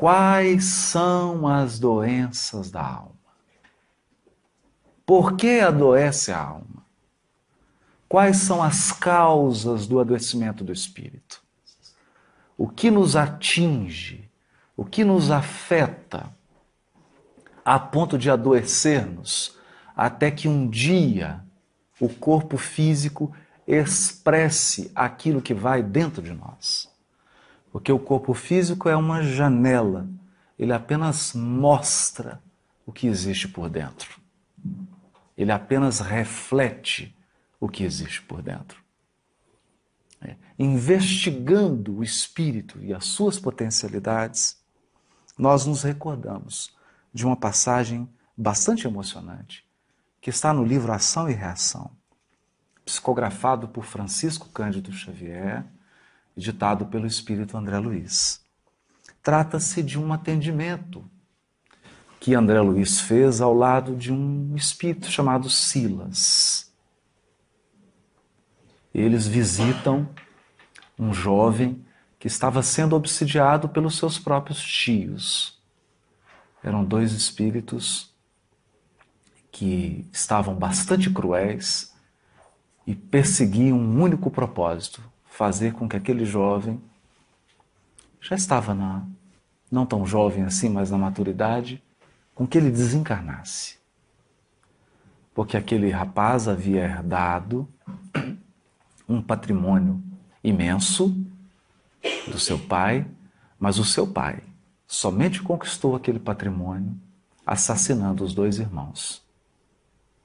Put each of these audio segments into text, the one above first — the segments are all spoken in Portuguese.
Quais são as doenças da alma? Por que adoece a alma? Quais são as causas do adoecimento do espírito? O que nos atinge? O que nos afeta a ponto de adoecermos até que um dia o corpo físico expresse aquilo que vai dentro de nós? Porque o corpo físico é uma janela, ele apenas mostra o que existe por dentro. Ele apenas reflete o que existe por dentro. Investigando o espírito e as suas potencialidades, nós nos recordamos de uma passagem bastante emocionante, que está no livro Ação e Reação, psicografado por Francisco Cândido Xavier, ditado pelo espírito André Luiz. Trata-se de um atendimento que André Luiz fez ao lado de um espírito chamado Silas. Eles visitam um jovem que estava sendo obsidiado pelos seus próprios tios. Eram dois espíritos que estavam bastante cruéis e perseguiam um único propósito: fazer com que aquele jovem, já estava não tão jovem assim, mas na maturidade, com que ele desencarnasse. Porque aquele rapaz havia herdado um patrimônio imenso do seu pai, mas o seu pai somente conquistou aquele patrimônio assassinando os dois irmãos.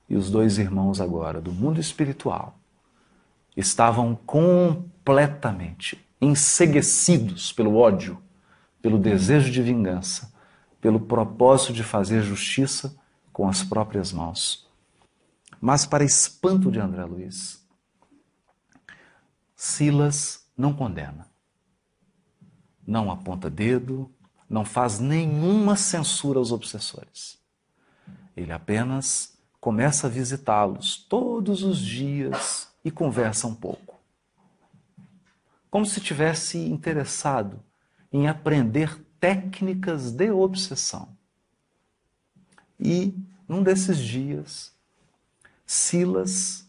E os dois irmãos agora, do mundo espiritual, estavam completamente enceguecidos pelo ódio, pelo desejo de vingança, pelo propósito de fazer justiça com as próprias mãos. Mas, para espanto de André Luiz, Silas não condena, não aponta dedo, não faz nenhuma censura aos obsessores. Ele apenas começa a visitá-los todos os dias e conversa um pouco. Como se tivesse interessado em aprender técnicas de obsessão. E, num desses dias, Silas,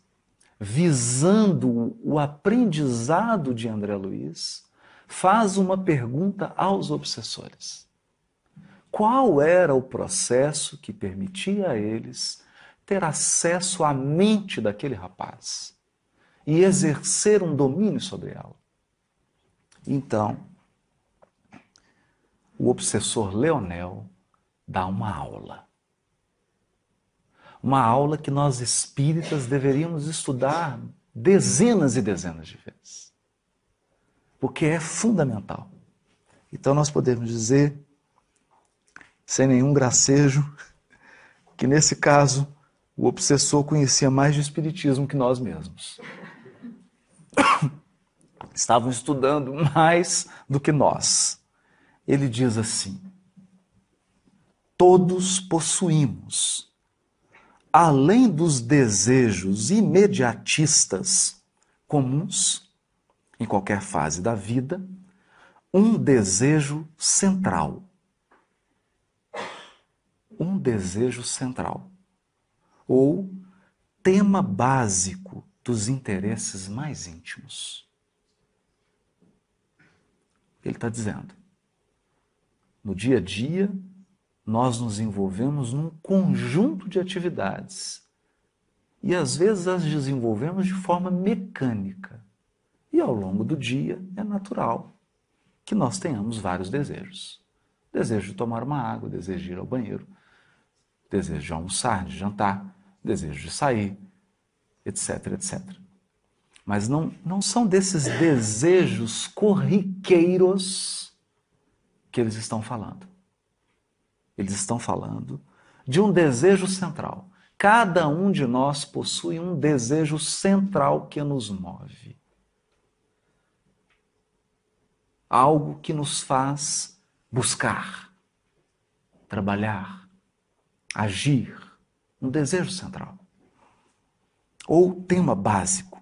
visando o aprendizado de André Luiz, faz uma pergunta aos obsessores. Qual era o processo que permitia a eles ter acesso à mente daquele rapaz e exercer um domínio sobre ela? Então, o obsessor Leonel dá uma aula. Uma aula que nós espíritas deveríamos estudar dezenas e dezenas de vezes. Porque é fundamental. Então nós podemos dizer, sem nenhum gracejo, que nesse caso o obsessor conhecia mais de espiritismo que nós mesmos. Estavam estudando mais do que nós. Ele diz assim: todos possuímos, além dos desejos imediatistas comuns, em qualquer fase da vida, um desejo central. Um desejo central. Ou tema básico dos interesses mais íntimos. Ele está dizendo, no dia a dia, nós nos envolvemos num conjunto de atividades e às vezes as desenvolvemos de forma mecânica. E ao longo do dia é natural que nós tenhamos vários desejos. Desejo de tomar uma água, desejo de ir ao banheiro, desejo de almoçar, de jantar, desejo de sair, etc, etc. Mas não são desses desejos corriqueiros que eles estão falando. Eles estão falando de um desejo central. Cada um de nós possui um desejo central que nos move. Algo que nos faz buscar, trabalhar, agir. Um desejo central. Ou tema básico.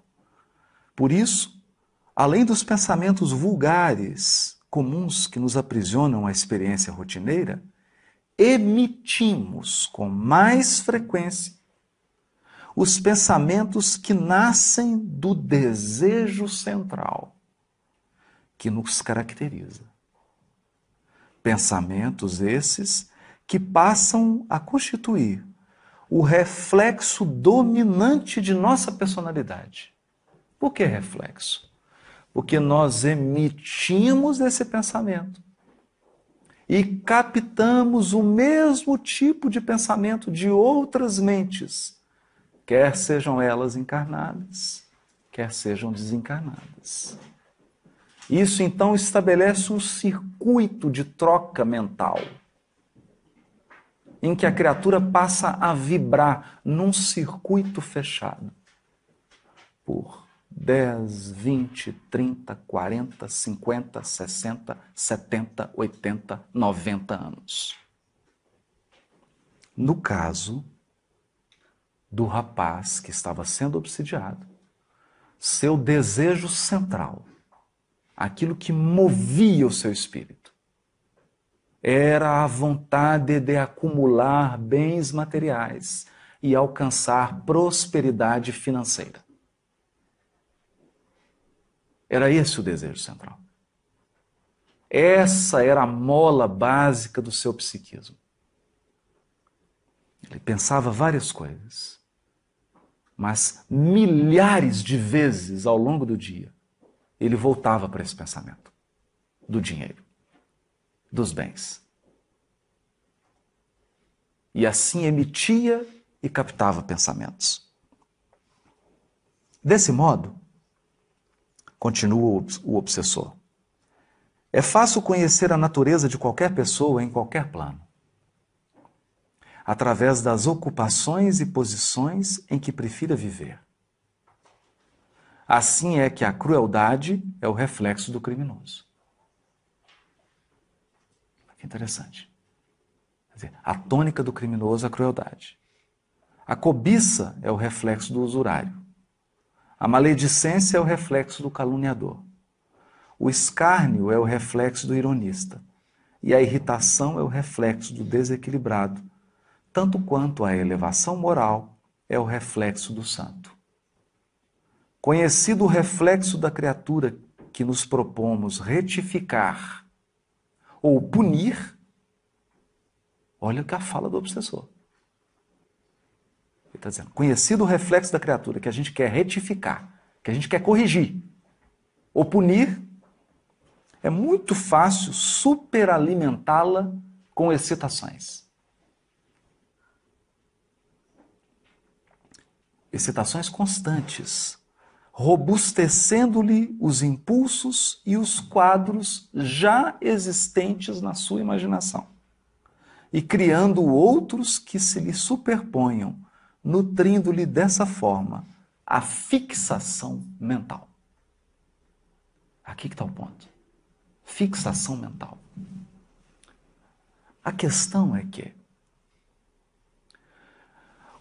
Por isso, além dos pensamentos vulgares comuns que nos aprisionam à experiência rotineira, emitimos com mais frequência os pensamentos que nascem do desejo central que nos caracteriza. Pensamentos esses que passam a constituir o reflexo dominante de nossa personalidade. Por que reflexo? Porque nós emitimos esse pensamento e captamos o mesmo tipo de pensamento de outras mentes, quer sejam elas encarnadas, quer sejam desencarnadas. Isso então estabelece um circuito de troca mental, em que a criatura passa a vibrar num circuito fechado por 10, 20, 30, 40, 50, 60, 70, 80, 90 anos. No caso do rapaz que estava sendo obsidiado, seu desejo central, aquilo que movia o seu espírito, era a vontade de acumular bens materiais e alcançar prosperidade financeira. Era esse o desejo central. Essa era a mola básica do seu psiquismo. Ele pensava várias coisas, mas milhares de vezes ao longo do dia, ele voltava para esse pensamento do dinheiro, dos bens. E assim emitia e captava pensamentos. Desse modo, continua o obsessor, é fácil conhecer a natureza de qualquer pessoa em qualquer plano, através das ocupações e posições em que prefira viver. Assim é que a crueldade é o reflexo do criminoso. Que interessante. Quer dizer, a tônica do criminoso é a crueldade. A cobiça é o reflexo do usurário. A maledicência é o reflexo do caluniador. O escárnio é o reflexo do ironista. E a irritação é o reflexo do desequilibrado, tanto quanto a elevação moral é o reflexo do santo. Conhecido o reflexo da criatura que nos propomos retificar ou punir, olha o que a fala do obsessor. Ele está dizendo, conhecido o reflexo da criatura que a gente quer retificar, que a gente quer corrigir ou punir, é muito fácil superalimentá-la com excitações. Excitações constantes, robustecendo-lhe os impulsos e os quadros já existentes na sua imaginação, e criando outros que se lhe superponham, nutrindo-lhe dessa forma a fixação mental. Aqui que está o ponto. Fixação mental. A questão é que,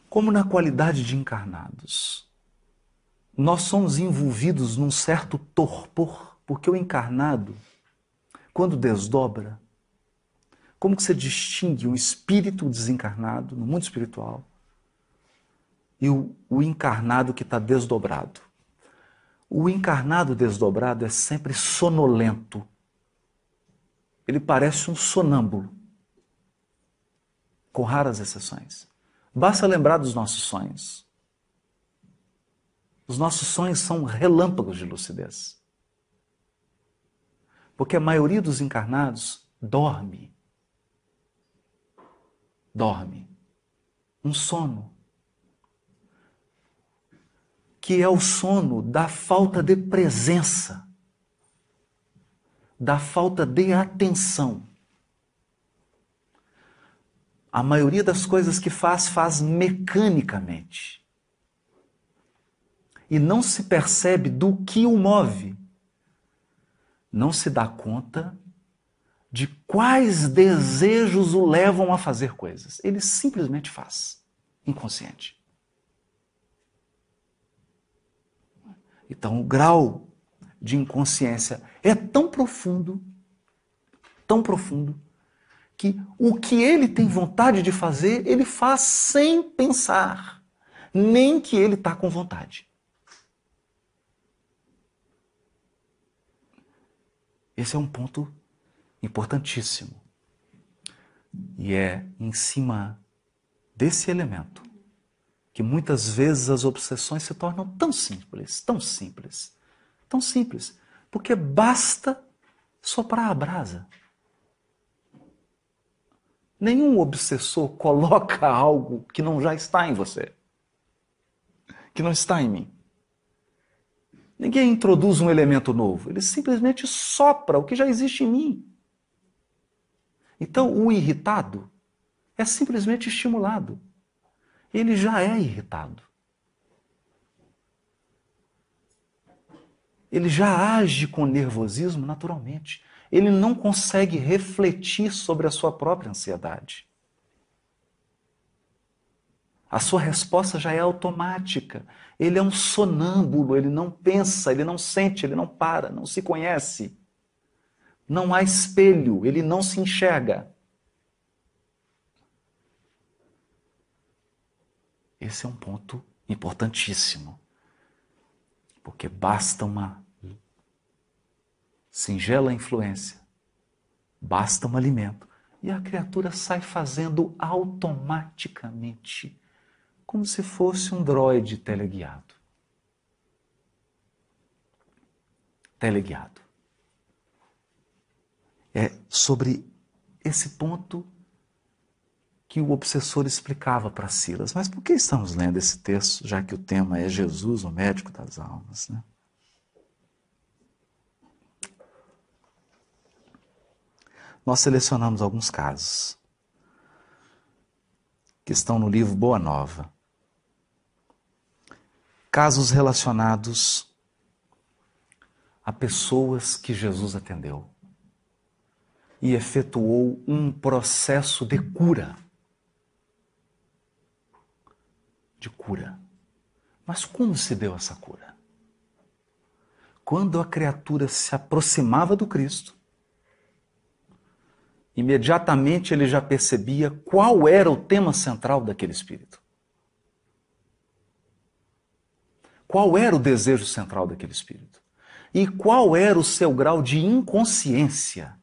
como na qualidade de encarnados, nós somos envolvidos num certo torpor, porque o encarnado, quando desdobra, como que você distingue um espírito desencarnado no mundo espiritual e o encarnado que está desdobrado? O encarnado desdobrado é sempre sonolento. Ele parece um sonâmbulo, com raras exceções. Basta lembrar dos nossos sonhos. Os nossos sonhos são relâmpagos de lucidez. Porque a maioria dos encarnados dorme. Dorme. Um sono. Que é o sono da falta de presença. Da falta de atenção. A maioria das coisas que faz mecanicamente. E não se percebe do que o move. Não se dá conta de quais desejos o levam a fazer coisas. Ele simplesmente faz, inconsciente. Então, o grau de inconsciência é tão profundo tão profundo, que o que ele tem vontade de fazer, ele faz sem pensar, nem que ele está com vontade. Esse é um ponto importantíssimo. E é em cima desse elemento que muitas vezes as obsessões se tornam tão simples, tão simples, tão simples, porque basta soprar a brasa. Nenhum obsessor coloca algo que não já está em você, que não está em mim. Ninguém introduz um elemento novo, ele simplesmente sopra o que já existe em mim. Então, o irritado é simplesmente estimulado. Ele já é irritado. Ele já age com nervosismo naturalmente. Ele não consegue refletir sobre a sua própria ansiedade. A sua resposta já é automática. Ele é um sonâmbulo, ele não pensa, ele não sente, ele não para, não se conhece. Não há espelho, ele não se enxerga. Esse é um ponto importantíssimo. Porque basta uma singela influência, basta um alimento, e a criatura sai fazendo automaticamente, como se fosse um droide teleguiado. Teleguiado. É sobre esse ponto que o obsessor explicava para Silas. Mas por que estamos lendo esse texto, já que o tema é Jesus, o médico das almas, né? Nós selecionamos alguns casos que estão no livro Boa Nova. Casos relacionados a pessoas que Jesus atendeu e efetuou um processo de cura. De cura. Mas como se deu essa cura? Quando a criatura se aproximava do Cristo, imediatamente ele já percebia qual era o tema central daquele espírito. Qual era o desejo central daquele espírito? E qual era o seu grau de inconsciência?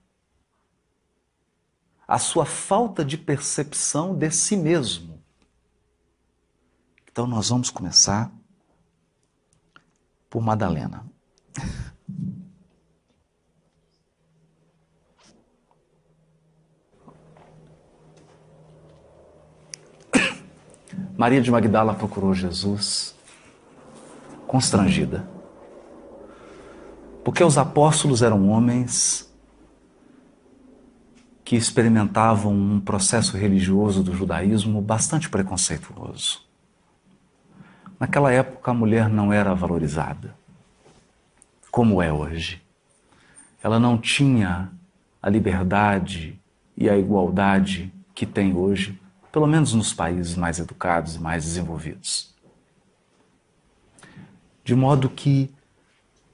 A sua falta de percepção de si mesmo. Então nós vamos começar por Madalena. Maria de Magdala procurou Jesus constrangida. Porque os apóstolos eram homens que experimentavam um processo religioso do judaísmo bastante preconceituoso. Naquela época a mulher não era valorizada, como é hoje. Ela não tinha a liberdade e a igualdade que tem hoje, pelo menos nos países mais educados e mais desenvolvidos. De modo que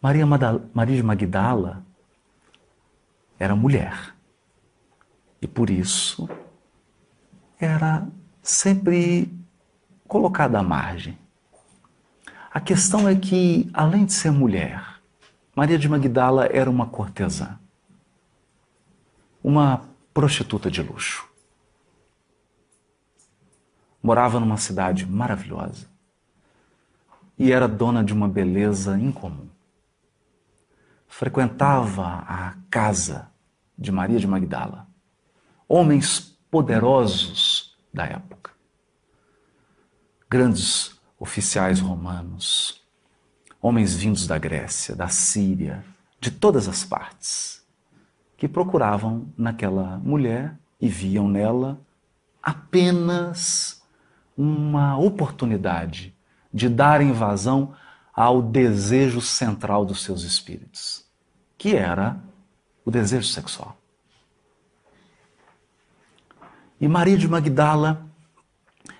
Maria de Magdala era mulher. E por isso era sempre colocada à margem. A questão é que, além de ser mulher, Maria de Magdala era uma cortesã. Uma prostituta de luxo. Morava numa cidade maravilhosa e era dona de uma beleza incomum. Frequentava a casa de Maria de Magdala homens poderosos da época, grandes oficiais romanos, homens vindos da Grécia, da Síria, de todas as partes, que procuravam naquela mulher e viam nela apenas uma oportunidade de darem vazão ao desejo central dos seus espíritos, que era o desejo sexual. E Maria de Magdala,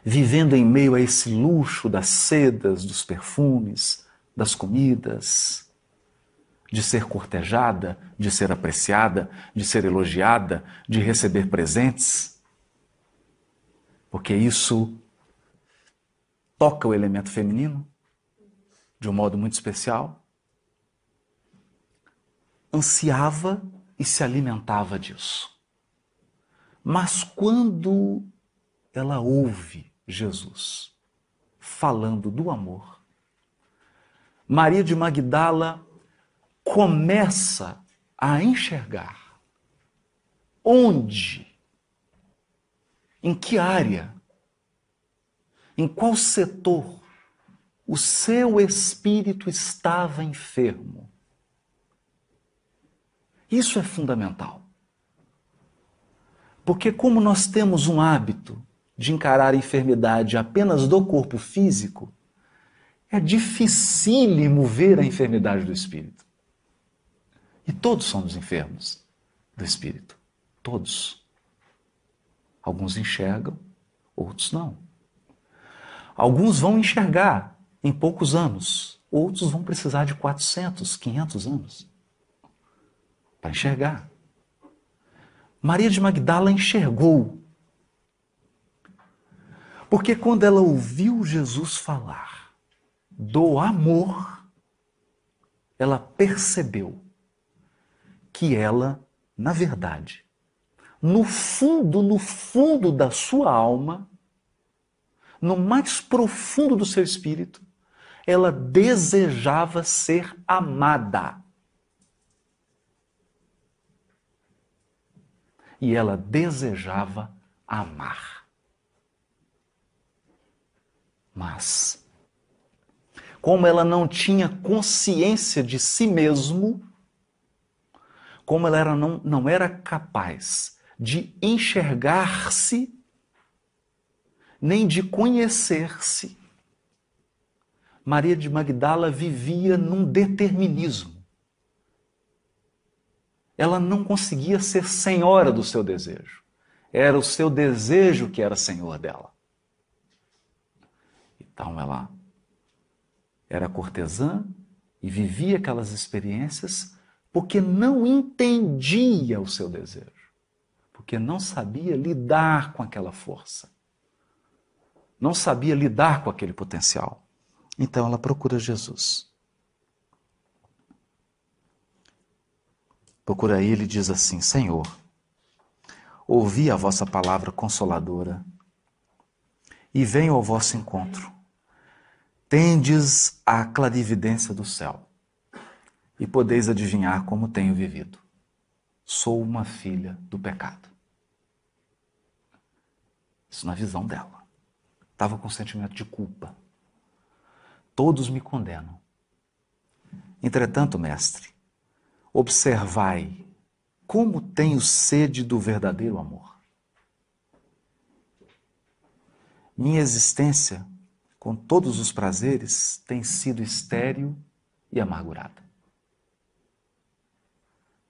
vivendo em meio a esse luxo das sedas, dos perfumes, das comidas, de ser cortejada, de ser apreciada, de ser elogiada, de receber presentes, porque isso toca o elemento feminino de um modo muito especial, ansiava e se alimentava disso. Mas quando ela ouve Jesus falando do amor, Maria de Magdala começa a enxergar onde, em que área, em qual setor o seu espírito estava enfermo. Isso é fundamental. Porque como nós temos um hábito de encarar a enfermidade apenas do corpo físico, é dificílimo ver a enfermidade do espírito. E todos somos enfermos do espírito. Todos. Alguns enxergam, outros não. Alguns vão enxergar em poucos anos, outros vão precisar de 400, 500 anos para enxergar. Maria de Magdala enxergou. Porque quando ela ouviu Jesus falar do amor, ela percebeu que ela, na verdade, no fundo da sua alma, no mais profundo do seu espírito, ela desejava ser amada. E ela desejava amar. Mas, como ela não tinha consciência de si mesmo, como ela não era capaz de enxergar-se, nem de conhecer-se, Maria de Magdala vivia num determinismo. Ela não conseguia ser senhora do seu desejo. Era o seu desejo que era senhor dela. Então ela era cortesã e vivia aquelas experiências porque não entendia o seu desejo, porque não sabia lidar com aquela força, não sabia lidar com aquele potencial. Então ela procura Jesus. Procura ele e diz assim: Senhor, ouvi a vossa palavra consoladora e venho ao vosso encontro. Tendes a clarividência do céu e podeis adivinhar como tenho vivido. Sou uma filha do pecado. Isso na visão dela. Estava com sentimento de culpa. Todos me condenam. Entretanto, mestre, observai como tenho sede do verdadeiro amor. Minha existência, com todos os prazeres, tem sido estéril e amargurada.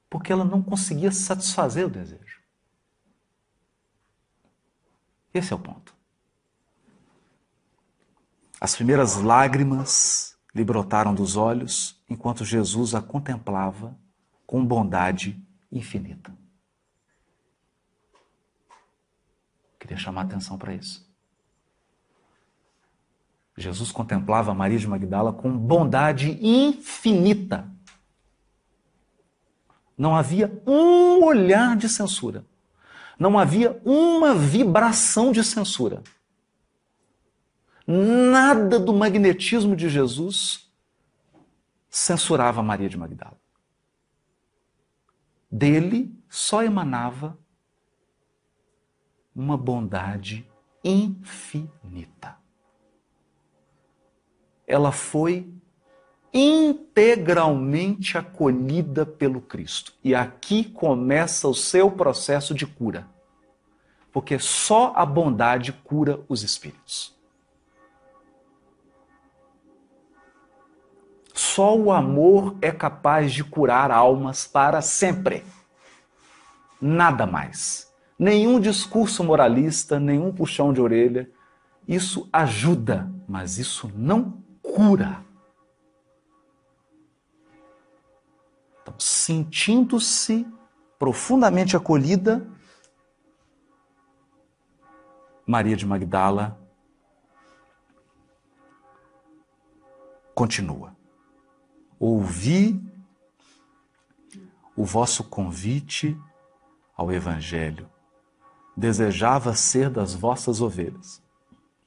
Porque ela não conseguia satisfazer o desejo. Esse é o ponto. As primeiras lágrimas lhe brotaram dos olhos enquanto Jesus a contemplava com bondade infinita. Queria chamar a atenção para isso. Jesus contemplava Maria de Magdala com bondade infinita. Não havia um olhar de censura. Não havia uma vibração de censura. Nada do magnetismo de Jesus censurava Maria de Magdala. Dele só emanava uma bondade infinita. Ela foi integralmente acolhida pelo Cristo. E aqui começa o seu processo de cura. Porque só a bondade cura os espíritos. Só o amor é capaz de curar almas para sempre. Nada mais. Nenhum discurso moralista, nenhum puxão de orelha. Isso ajuda, mas isso não cura. sentindo-se profundamente acolhida, Maria de Magdala continua. Ouvi o vosso convite ao Evangelho. Desejava ser das vossas ovelhas.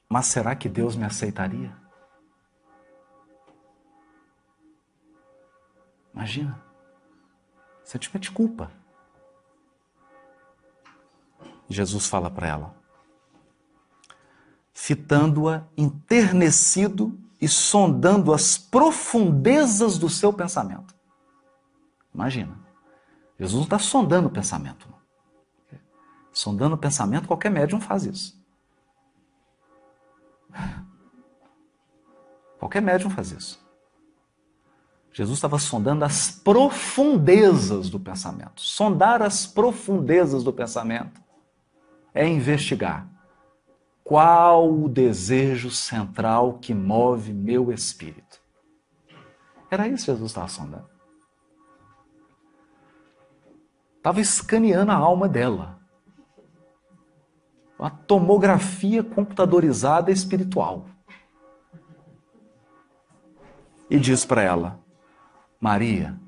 Mas será que Deus me aceitaria? Imagina. Sentimento de culpa. Jesus fala para ela, fitando-a enternecido e sondando as profundezas do seu pensamento. Imagina. Jesus não está sondando o pensamento. Não. Sondando o pensamento, qualquer médium faz isso. Qualquer médium faz isso. Jesus estava sondando as profundezas do pensamento. Sondar as profundezas do pensamento é investigar qual o desejo central que move meu espírito. Era isso que Jesus estava sondando. Estava escaneando a alma dela. Uma tomografia computadorizada espiritual. E diz para ela, Maria,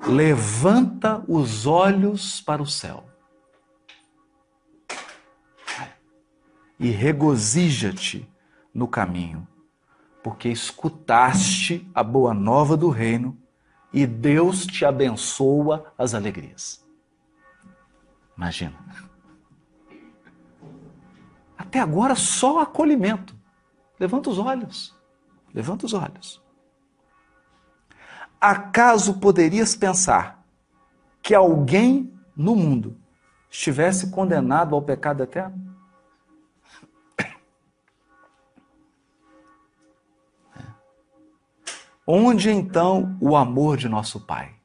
levanta os olhos para o céu e regozija-te no caminho, porque escutaste a boa nova do reino e Deus te abençoa as alegrias. Imagina. Até agora só acolhimento. Levanta os olhos. Levanta os olhos. Acaso poderias pensar que alguém no mundo estivesse condenado ao pecado eterno? Onde então o amor de nosso Pai?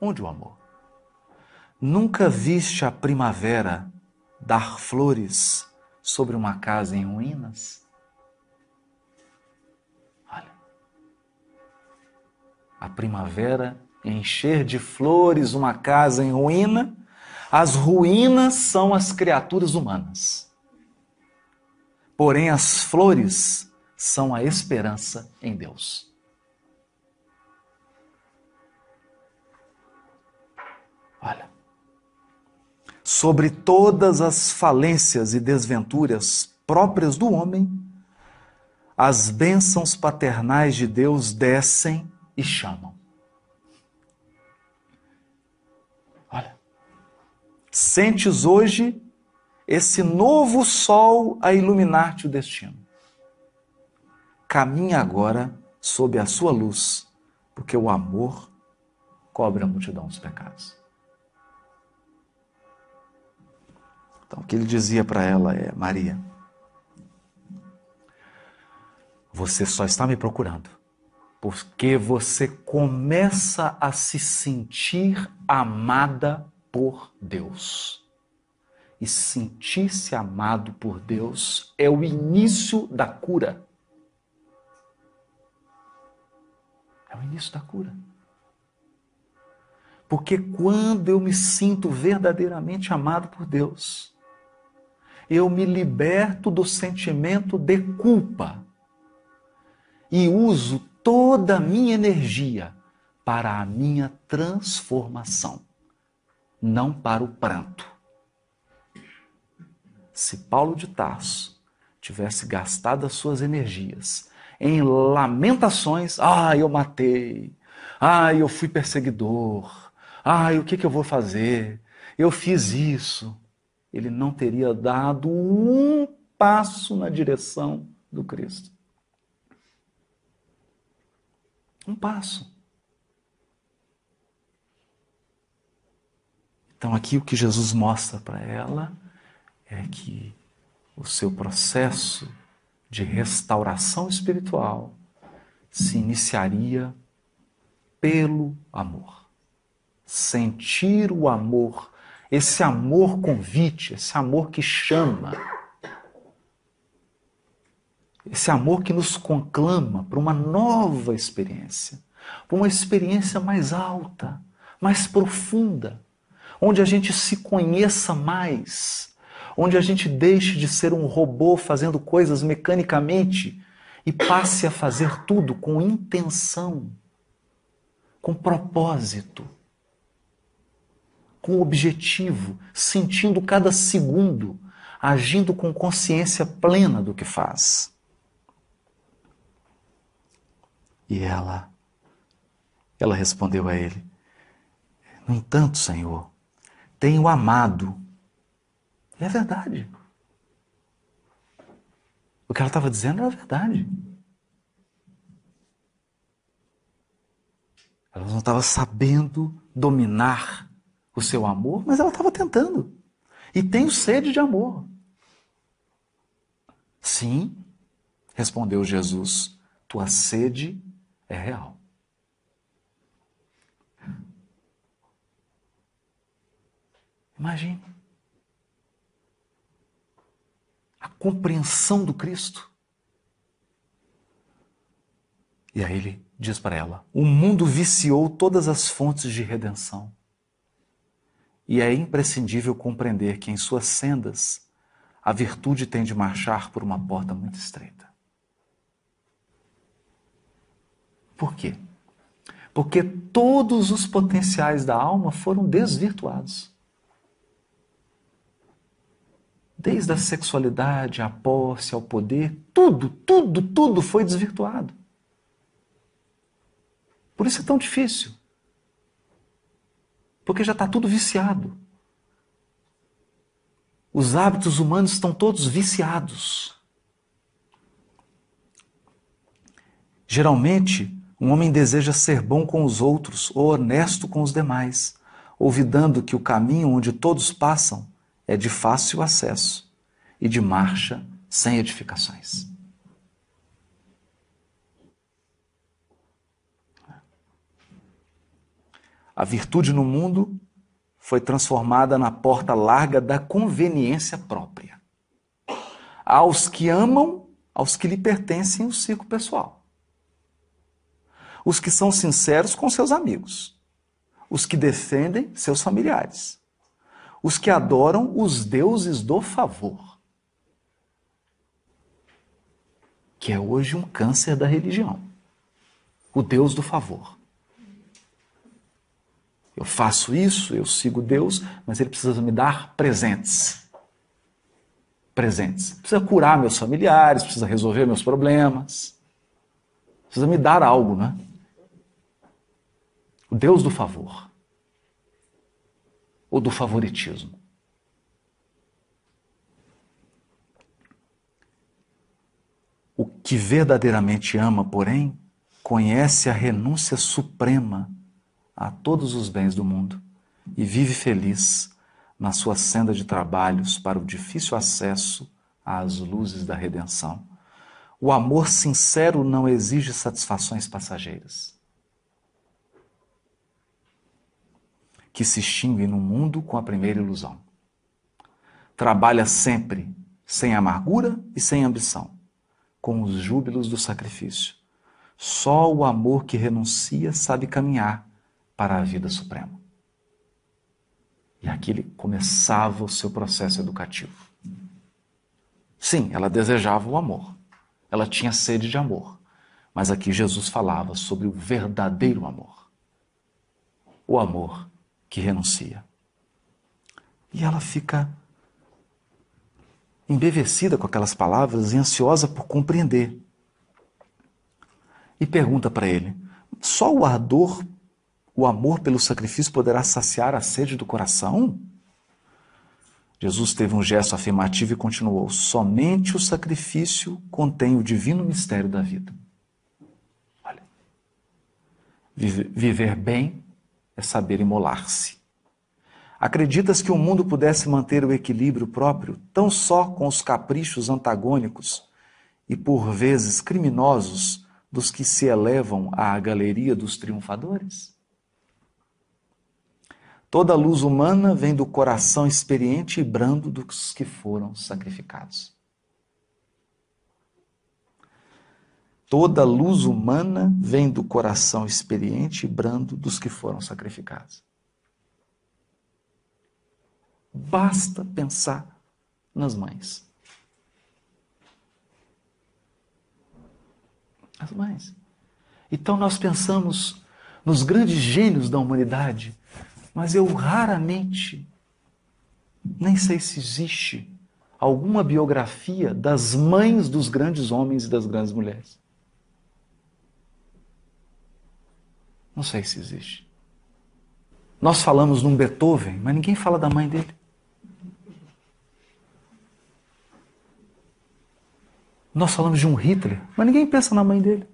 Onde o amor? Nunca viste a primavera dar flores sobre uma casa em ruínas? Olha, a primavera encher de flores uma casa em ruína, as ruínas são as criaturas humanas. Porém, as flores são a esperança em Deus. Olha, sobre todas as falências e desventuras próprias do homem, as bênçãos paternais de Deus descem e chamam. Olha, sentes hoje esse novo sol a iluminar-te o destino. Caminha agora sob a sua luz, porque o amor cobre a multidão dos pecados. Então, o que ele dizia para ela é, Maria, você só está me procurando porque você começa a se sentir amada por Deus. E sentir-se amado por Deus é o início da cura. É o início da cura. Porque quando eu me sinto verdadeiramente amado por Deus, eu me liberto do sentimento de culpa e uso toda a minha energia para a minha transformação, não para o pranto. Se Paulo de Tarso tivesse gastado as suas energias em lamentações, eu matei, eu fui perseguidor, o que eu vou fazer? Eu fiz isso. Ele não teria dado um passo na direção do Cristo. Um passo. Então aqui o que Jesus mostra para ela é que o seu processo de restauração espiritual se iniciaria pelo amor. Sentir o amor, esse amor convite, esse amor que chama. Esse amor que nos conclama para uma nova experiência, para uma experiência mais alta, mais profunda, onde a gente se conheça mais, onde a gente deixe de ser um robô fazendo coisas mecanicamente e passe a fazer tudo com intenção, com propósito, com objetivo, sentindo cada segundo, agindo com consciência plena do que faz. E ela respondeu a ele: no entanto, Senhor, tenho amado. E é verdade. O que ela estava dizendo era verdade. Ela não estava sabendo dominar o seu amor, mas ela estava tentando. E tenho sede de amor. Sim, respondeu Jesus, tua sede é real. Imagine a compreensão do Cristo. E aí ele diz para ela: o mundo viciou todas as fontes de redenção. E é imprescindível compreender que em suas sendas a virtude tem de marchar por uma porta muito estreita. Por quê? Porque todos os potenciais da alma foram desvirtuados. Desde a sexualidade, à posse, ao poder, tudo foi desvirtuado. Por isso é tão difícil. Porque já está tudo viciado. Os hábitos humanos estão todos viciados. Geralmente, um homem deseja ser bom com os outros ou honesto com os demais, olvidando que o caminho onde todos passam é de fácil acesso e de marcha sem edificações. A virtude no mundo foi transformada na porta larga da conveniência própria. Aos que amam, aos que lhe pertencem o círculo pessoal. Os que são sinceros com seus amigos. Os que defendem seus familiares. Os que adoram os deuses do favor, que é hoje um câncer da religião. O Deus do favor. Eu faço isso, eu sigo Deus, mas ele precisa me dar presentes. Presentes. Precisa curar meus familiares, precisa resolver meus problemas. Precisa me dar algo, né? O Deus do favor. Ou do favoritismo. O que verdadeiramente ama, porém, conhece a renúncia suprema a todos os bens do mundo e vive feliz na sua senda de trabalhos para o difícil acesso às luzes da redenção. O amor sincero não exige satisfações passageiras, que se extinguem no mundo com a primeira ilusão. Trabalha sempre, sem amargura e sem ambição, com os júbilos do sacrifício. Só o amor que renuncia sabe caminhar para a vida suprema. E aqui ele começava o seu processo educativo. Sim, ela desejava o amor. Ela tinha sede de amor. Mas aqui Jesus falava sobre o verdadeiro amor. O amor que renuncia. E ela fica embevecida com aquelas palavras e ansiosa por compreender. E pergunta para ele: só o ardor, o amor pelo sacrifício poderá saciar a sede do coração? Jesus teve um gesto afirmativo e continuou: somente o sacrifício contém o divino mistério da vida. Olha, viver bem é saber imolar-se. Acreditas que o mundo pudesse manter o equilíbrio próprio tão só com os caprichos antagônicos e por vezes criminosos dos que se elevam à galeria dos triunfadores? Toda a luz humana vem do coração experiente e brando dos que foram sacrificados. Toda luz humana vem do coração experiente e brando dos que foram sacrificados. Basta pensar nas mães. As mães. Então nós pensamos nos grandes gênios da humanidade, mas eu raramente, nem sei se existe alguma biografia das mães dos grandes homens e das grandes mulheres. Não sei se existe. Nós falamos num Beethoven, mas ninguém fala da mãe dele. Nós falamos de um Hitler, mas ninguém pensa na mãe dele.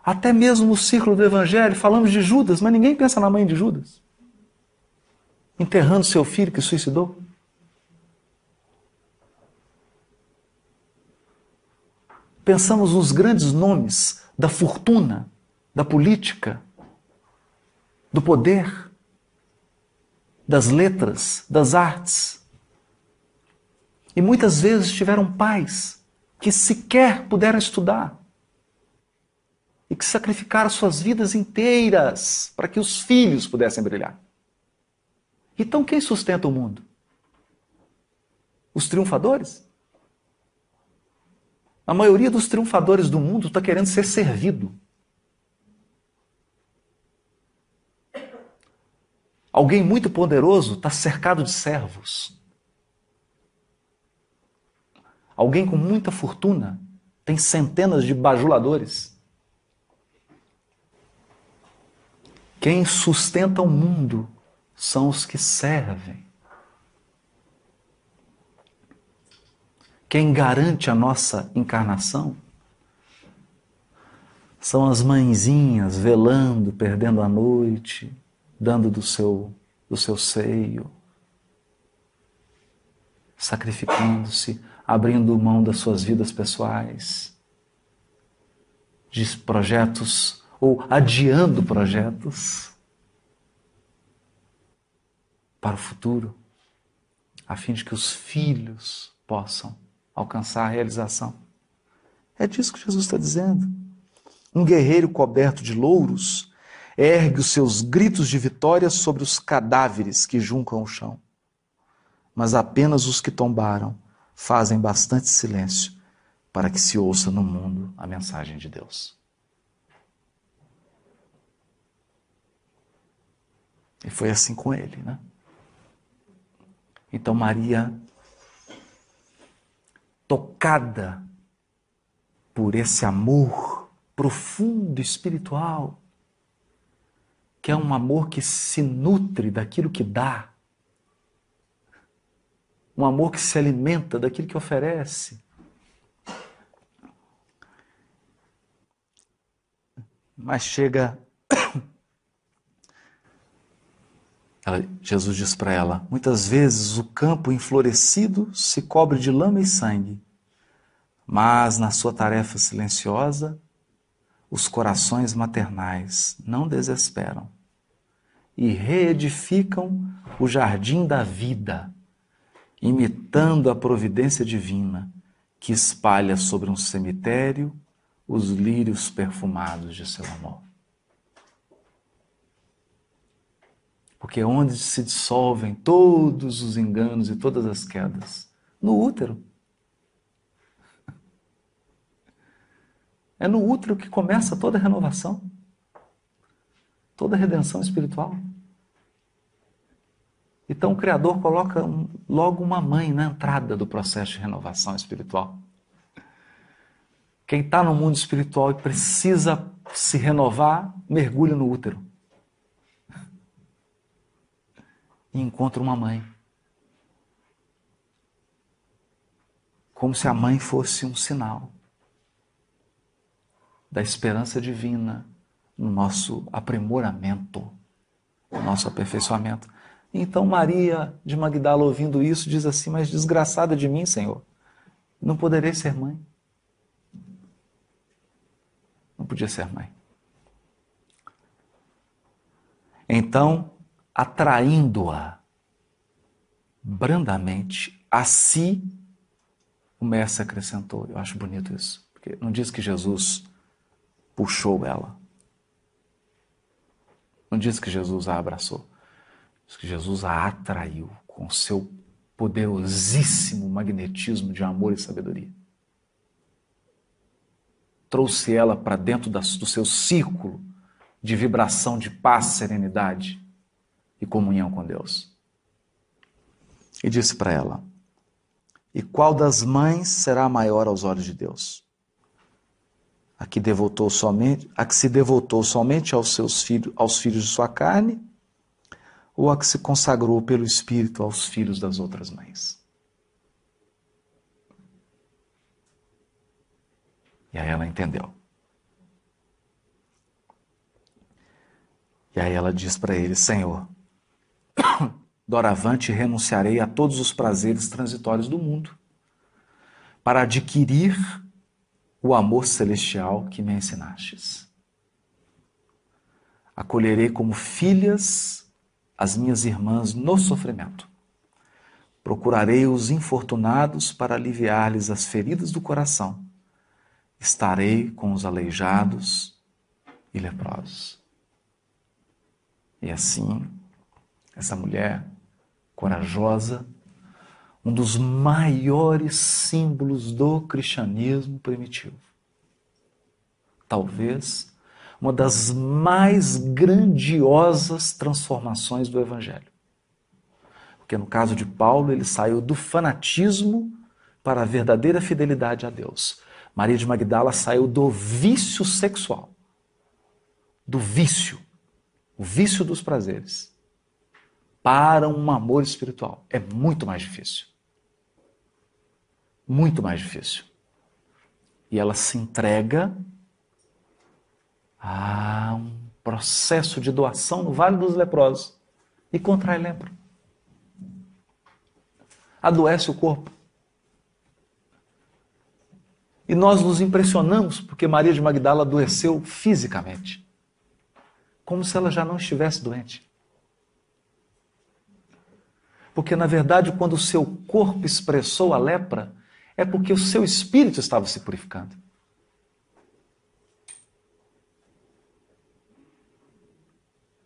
Até mesmo no círculo do Evangelho, falamos de Judas, mas ninguém pensa na mãe de Judas. Enterrando seu filho que suicidou. Pensamos nos grandes nomes da fortuna, da política, do poder, das letras, das artes. E muitas vezes tiveram pais que sequer puderam estudar e que sacrificaram suas vidas inteiras para que os filhos pudessem brilhar. Então quem sustenta o mundo? Os triunfadores? A maioria dos triunfadores do mundo está querendo ser servido. Alguém muito poderoso está cercado de servos. Alguém com muita fortuna tem centenas de bajuladores. Quem sustenta o mundo são os que servem. Quem garante a nossa encarnação são as mãezinhas velando, perdendo a noite, dando do seu seio, sacrificando-se, abrindo mão das suas vidas pessoais, de projetos ou adiando projetos para o futuro, a fim de que os filhos possam alcançar a realização. É disso que Jesus está dizendo. Um guerreiro coberto de louros ergue os seus gritos de vitória sobre os cadáveres que juncam o chão. Mas apenas os que tombaram fazem bastante silêncio para que se ouça no mundo a mensagem de Deus. E foi assim com ele, né? Então Maria, tocada por esse amor profundo, espiritual, que é um amor que se nutre daquilo que dá, um amor que se alimenta daquilo que oferece. Mas chega... Jesus diz para ela, muitas vezes o campo enflorescido se cobre de lama e sangue, mas na sua tarefa silenciosa, os corações maternais não desesperam e reedificam o jardim da vida, imitando a providência divina que espalha sobre um cemitério os lírios perfumados de seu amor. Porque onde se dissolvem todos os enganos e todas as quedas? No útero. É no útero que começa toda a renovação, toda a redenção espiritual. Então o Criador coloca logo uma mãe na entrada do processo de renovação espiritual. Quem está no mundo espiritual e precisa se renovar, mergulha no útero. E encontra uma mãe. Como se a mãe fosse um sinal da esperança divina no nosso aprimoramento, no nosso aperfeiçoamento. Então Maria de Magdala, ouvindo isso, diz assim, mas desgraçada de mim, Senhor, não poderei ser mãe. Não podia ser mãe. Então, atraindo-a brandamente a si, o mestre acrescentou, eu acho bonito isso, porque não diz que Jesus puxou ela, não diz que Jesus a abraçou, diz que Jesus a atraiu com o seu poderosíssimo magnetismo de amor e sabedoria. Trouxe ela para dentro do seu círculo de vibração de paz, serenidade e comunhão com Deus. E disse para ela: e qual das mães será maior aos olhos de Deus? A que se devotou somente aos filhos de sua carne, ou a que se consagrou pelo Espírito aos filhos das outras mães? E aí ela entendeu. E aí ela diz para ele: Senhor, doravante renunciarei a todos os prazeres transitórios do mundo, para adquirir o amor celestial que me ensinastes. Acolherei como filhas as minhas irmãs no sofrimento. Procurarei os infortunados para aliviar-lhes as feridas do coração. Estarei com os aleijados e leprosos. E assim, essa mulher corajosa, um dos maiores símbolos do cristianismo primitivo. Talvez uma das mais grandiosas transformações do Evangelho. Porque no caso de Paulo, ele saiu do fanatismo para a verdadeira fidelidade a Deus. Maria de Magdala saiu do vício sexual, do vício, o vício dos prazeres, para um amor espiritual. É muito mais difícil. Muito mais difícil. E ela se entrega a um processo de doação no Vale dos Leprosos e contrai lepra. Adoece o corpo. E nós nos impressionamos porque Maria de Magdala adoeceu fisicamente, como se ela já não estivesse doente. Porque, na verdade, quando o seu corpo expressou a lepra, é porque o seu espírito estava se purificando.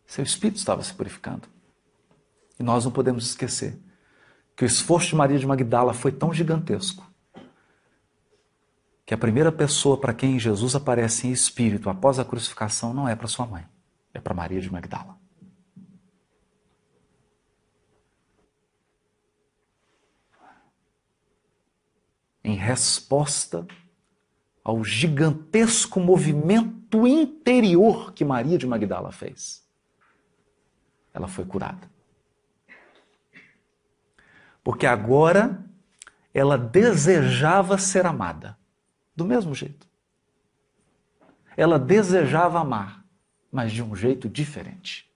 Seu espírito estava se purificando. E nós não podemos esquecer que o esforço de Maria de Magdala foi tão gigantesco que a primeira pessoa para quem Jesus aparece em espírito após a crucificação não é para sua mãe, é para Maria de Magdala. Em resposta ao gigantesco movimento interior que Maria de Magdala fez, ela foi curada. Porque agora ela desejava ser amada, do mesmo jeito. Ela desejava amar, mas de um jeito diferente.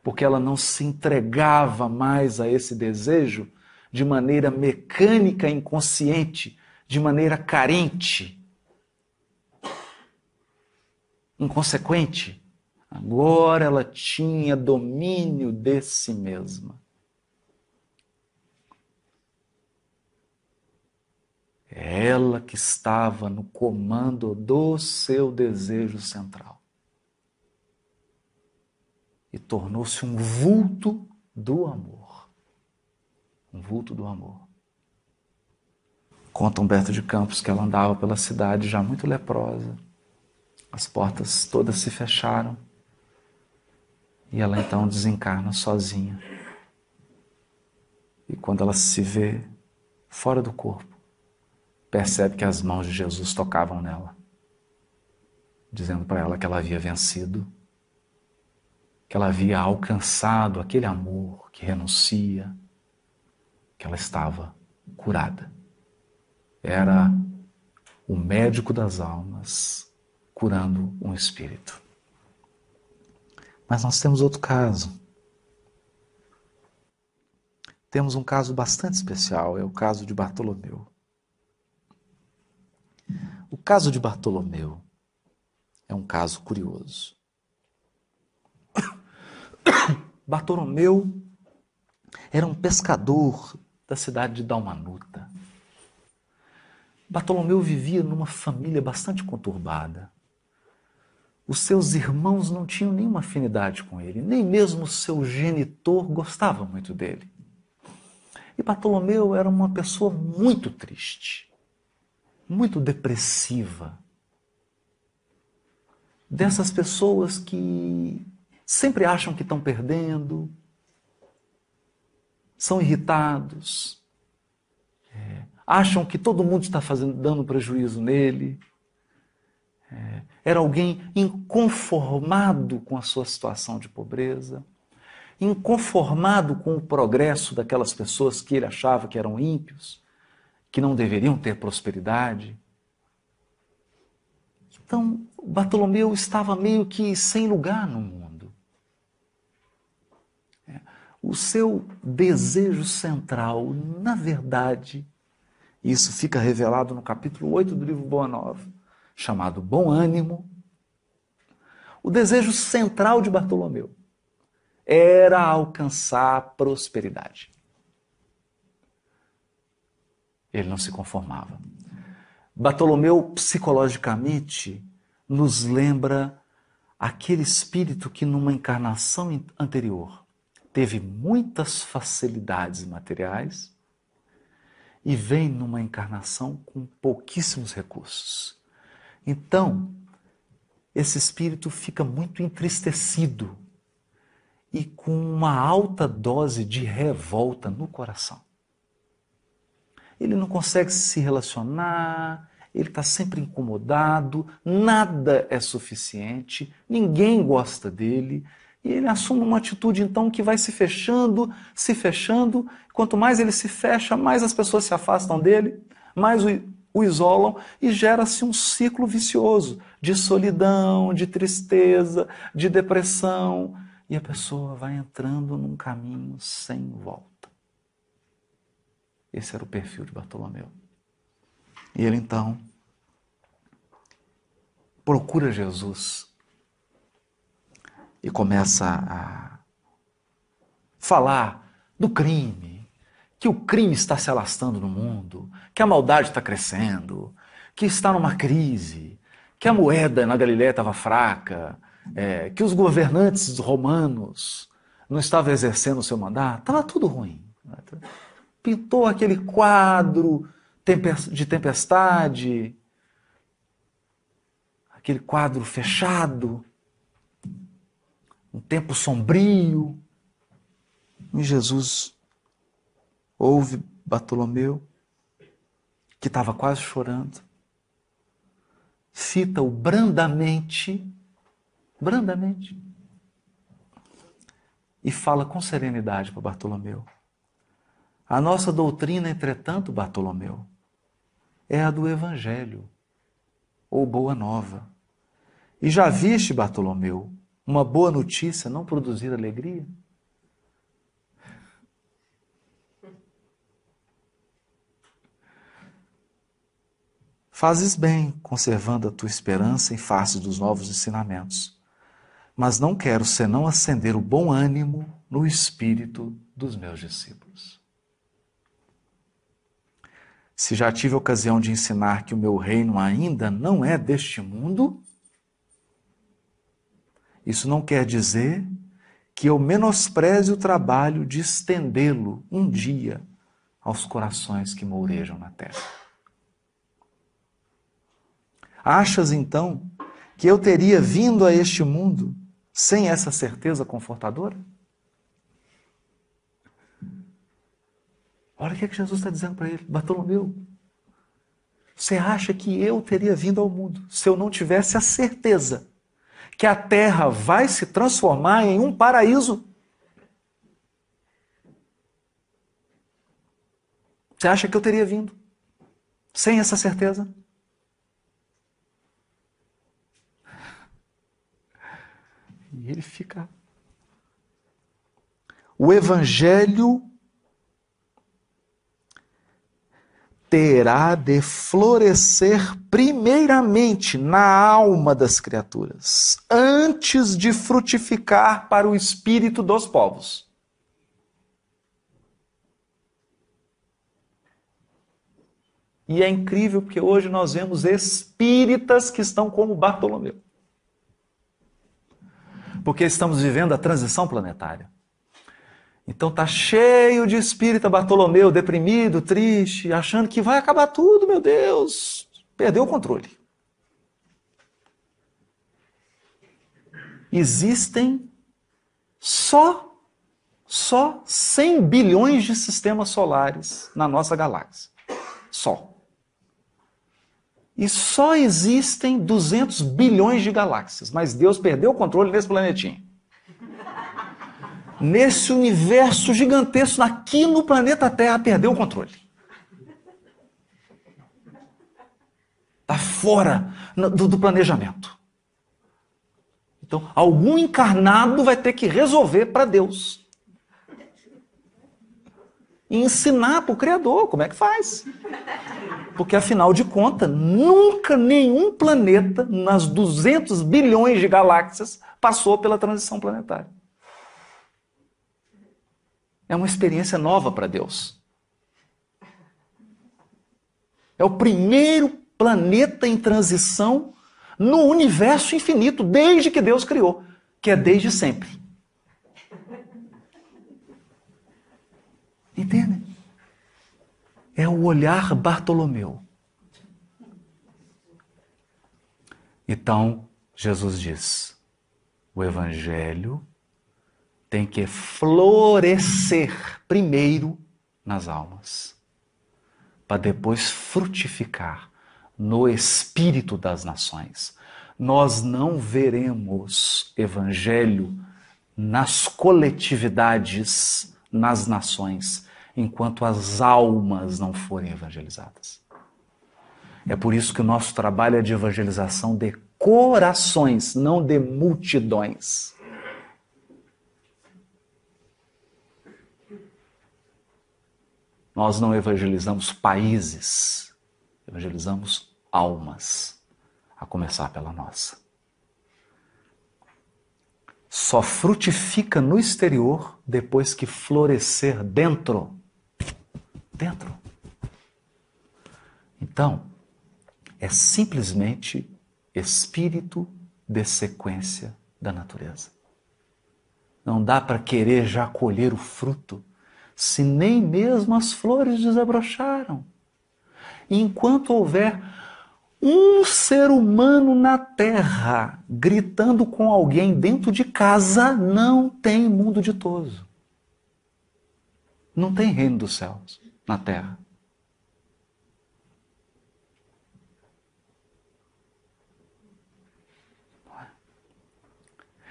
Porque ela não se entregava mais a esse desejo de maneira mecânica, inconsciente, de maneira carente, inconsequente. Agora ela tinha domínio de si mesma. É ela que estava no comando do seu desejo central. E tornou-se um vulto do amor. Um vulto do amor. Conta Humberto de Campos que ela andava pela cidade já muito leprosa. As portas todas se fecharam. E ela então desencarna sozinha. E quando ela se vê fora do corpo, percebe que as mãos de Jesus tocavam nela, dizendo para ela que ela havia vencido, que ela havia alcançado aquele amor que renuncia, que ela estava curada. Era o médico das almas curando um espírito. Mas nós temos outro caso. Temos um caso bastante especial, é o caso de Bartolomeu. O caso de Bartolomeu é um caso curioso. Bartolomeu era um pescador da cidade de Dalmanuta. Bartolomeu vivia numa família bastante conturbada. Os seus irmãos não tinham nenhuma afinidade com ele, nem mesmo o seu genitor gostava muito dele. E Bartolomeu era uma pessoa muito triste, muito depressiva. Dessas pessoas que sempre acham que estão perdendo, são irritados, acham que todo mundo está dando prejuízo nele. Era alguém inconformado com a sua situação de pobreza, inconformado com o progresso daquelas pessoas que ele achava que eram ímpios, que não deveriam ter prosperidade. Então, Bartolomeu estava meio que sem lugar no mundo. O seu desejo central, na verdade, isso fica revelado no capítulo 8 do livro Boa Nova, chamado Bom Ânimo. O desejo central de Bartolomeu era alcançar a prosperidade. Ele não se conformava. Bartolomeu, psicologicamente, nos lembra aquele espírito que numa encarnação anterior teve muitas facilidades materiais e vem numa encarnação com pouquíssimos recursos. Então, esse espírito fica muito entristecido e com uma alta dose de revolta no coração. Ele não consegue se relacionar, ele está sempre incomodado, nada é suficiente, ninguém gosta dele, e ele assume uma atitude então que vai se fechando, quanto mais ele se fecha, mais as pessoas se afastam dele, mais o isolam e gera-se um ciclo vicioso de solidão, de tristeza, de depressão, e a pessoa vai entrando num caminho sem volta. Esse era o perfil de Bartolomeu. E ele então procura Jesus e começa a falar do crime, que o crime está se alastrando no mundo, que a maldade está crescendo, que está numa crise, que a moeda na Galileia estava fraca, que os governantes romanos não estavam exercendo o seu mandato, estava tudo ruim. Pintou aquele quadro de tempestade, aquele quadro fechado, um tempo sombrio. E Jesus ouve Bartolomeu, que estava quase chorando, fita-o brandamente, e fala com serenidade para Bartolomeu. A nossa doutrina, entretanto, Bartolomeu, é a do Evangelho, ou Boa Nova. E já viste, Bartolomeu, uma boa notícia não produzir alegria? Fazes bem, conservando a tua esperança em face dos novos ensinamentos, mas não quero senão acender o bom ânimo no espírito dos meus discípulos. Se já tive a ocasião de ensinar que o meu reino ainda não é deste mundo, isso não quer dizer que eu menospreze o trabalho de estendê-lo um dia aos corações que mourejam na terra. Achas, então, que eu teria vindo a este mundo sem essa certeza confortadora? Olha o que Jesus está dizendo para ele. Bartolomeu, você acha que eu teria vindo ao mundo se eu não tivesse a certeza que a terra vai se transformar em um paraíso? Você acha que eu teria vindo sem essa certeza? E ele fica... O Evangelho terá de florescer primeiramente na alma das criaturas, antes de frutificar para o espírito dos povos. E é incrível porque hoje nós vemos espíritas que estão como Bartolomeu. Porque estamos vivendo a transição planetária. Então tá cheio de espírita Bartolomeu, deprimido, triste, achando que vai acabar tudo, meu Deus. Perdeu o controle. Existem só 100 bilhões de sistemas solares na nossa galáxia. Só. E só existem 200 bilhões de galáxias, mas Deus perdeu o controle nesse planetinha. Nesse universo gigantesco, aqui no planeta Terra, perdeu o controle. Está fora do planejamento. Então, algum encarnado vai ter que resolver para Deus. E ensinar para o Criador como é que faz. Porque, afinal de contas, nunca nenhum planeta, nas 200 bilhões de galáxias, passou pela transição planetária. É uma experiência nova para Deus. É o primeiro planeta em transição no universo infinito, desde que Deus criou, que é desde sempre. Entende? É o olhar Bartolomeu. Então, Jesus diz, o Evangelho tem que florescer primeiro nas almas, para depois frutificar no espírito das nações. Nós não veremos Evangelho nas coletividades, nas nações, enquanto as almas não forem evangelizadas. É por isso que o nosso trabalho é de evangelização de corações, não de multidões. Nós não evangelizamos países, evangelizamos almas, a começar pela nossa. Só frutifica no exterior depois que florescer dentro. Dentro. Então, é simplesmente espírito de sequência da natureza. Não dá para querer já colher o fruto se nem mesmo as flores desabrocharam. E enquanto houver um ser humano na Terra gritando com alguém dentro de casa, não tem mundo ditoso. Não tem reino dos céus na Terra.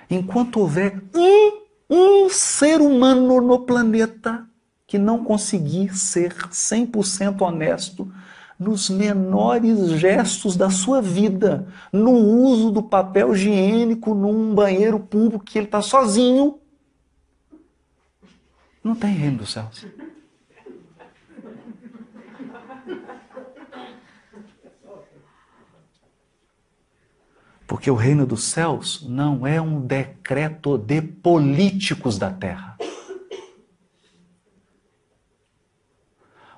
Enquanto houver um ser humano no planeta que não conseguir ser 100% honesto nos menores gestos da sua vida, no uso do papel higiênico num banheiro público que ele está sozinho, não tem reino dos céus. Porque o reino dos céus não é um decreto de políticos da terra.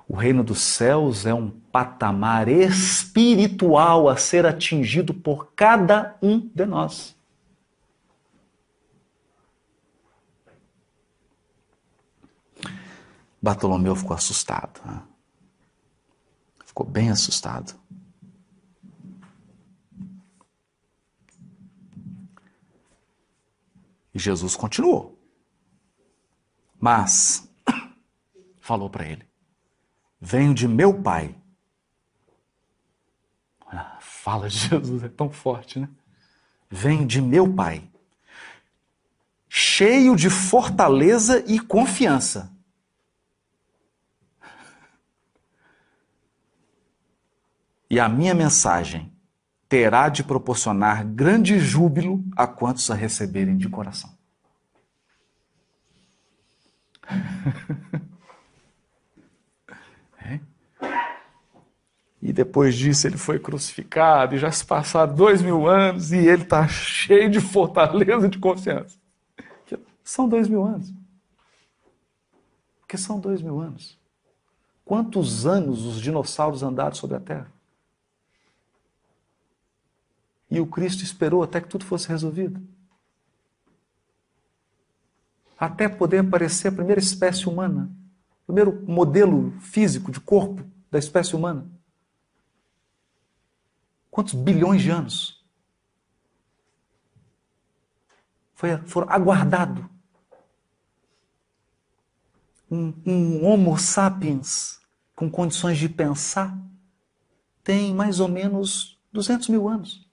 O reino dos céus é um patamar espiritual a ser atingido por cada um de nós. Bartolomeu ficou assustado. Né? Ficou bem assustado. E Jesus continuou. Mas falou para ele: venho de meu Pai. A fala de Jesus é tão forte, né? Venho de meu Pai, cheio de fortaleza e confiança. E a minha mensagem terá de proporcionar grande júbilo a quantos a receberem de coração. E depois disso ele foi crucificado, e já se passaram 2000 anos, e ele está cheio de fortaleza e de confiança. São 2000 anos. Porque são 2000 anos. quantos anos os dinossauros andaram sobre a Terra. E o Cristo esperou até que tudo fosse resolvido. Até poder aparecer a primeira espécie humana, o primeiro modelo físico de corpo da espécie humana. Quantos bilhões de anos? Foram aguardado. Um Homo sapiens com condições de pensar tem mais ou menos 200 mil anos.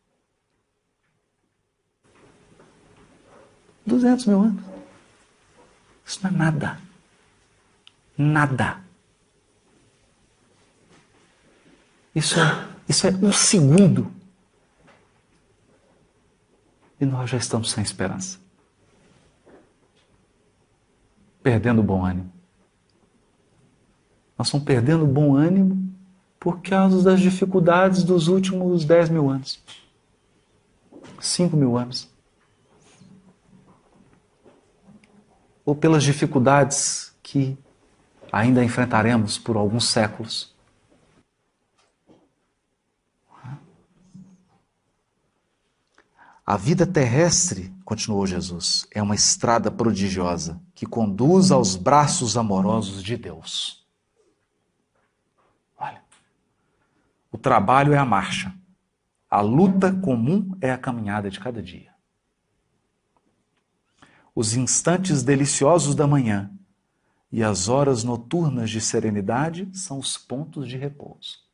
200 mil anos. Isso não é nada. Nada. Isso é um segundo. E nós já estamos sem esperança. Perdendo o bom ânimo. Nós estamos perdendo o bom ânimo por causa das dificuldades dos últimos 10 mil anos. 5 mil anos. Ou pelas dificuldades que ainda enfrentaremos por alguns séculos. A vida terrestre, continuou Jesus, é uma estrada prodigiosa que conduz aos braços amorosos de Deus. Olha, o trabalho é a marcha, a luta comum é a caminhada de cada dia. Os instantes deliciosos da manhã e as horas noturnas de serenidade são os pontos de repouso.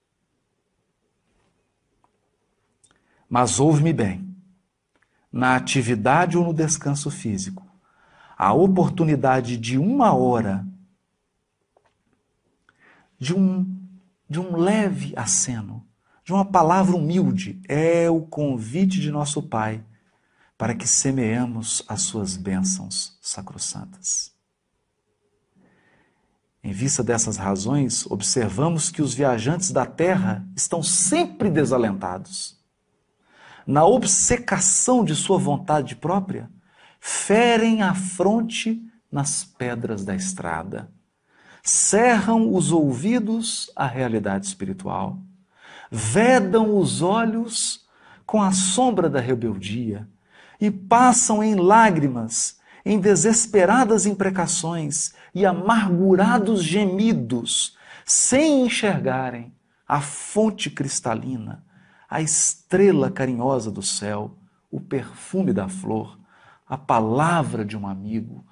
Mas ouve-me bem. Na atividade ou no descanso físico, a oportunidade de 1 hora, de um leve aceno, de uma palavra humilde, é o convite de nosso Pai para que semeemos as suas bênçãos sacrossantas. Em vista dessas razões, observamos que os viajantes da terra estão sempre desalentados. Na obcecação de sua vontade própria, ferem a fronte nas pedras da estrada, cerram os ouvidos à realidade espiritual, vedam os olhos com a sombra da rebeldia e passam em lágrimas, em desesperadas imprecações e amargurados gemidos, sem enxergarem a fonte cristalina, a estrela carinhosa do céu, o perfume da flor, a palavra de um amigo,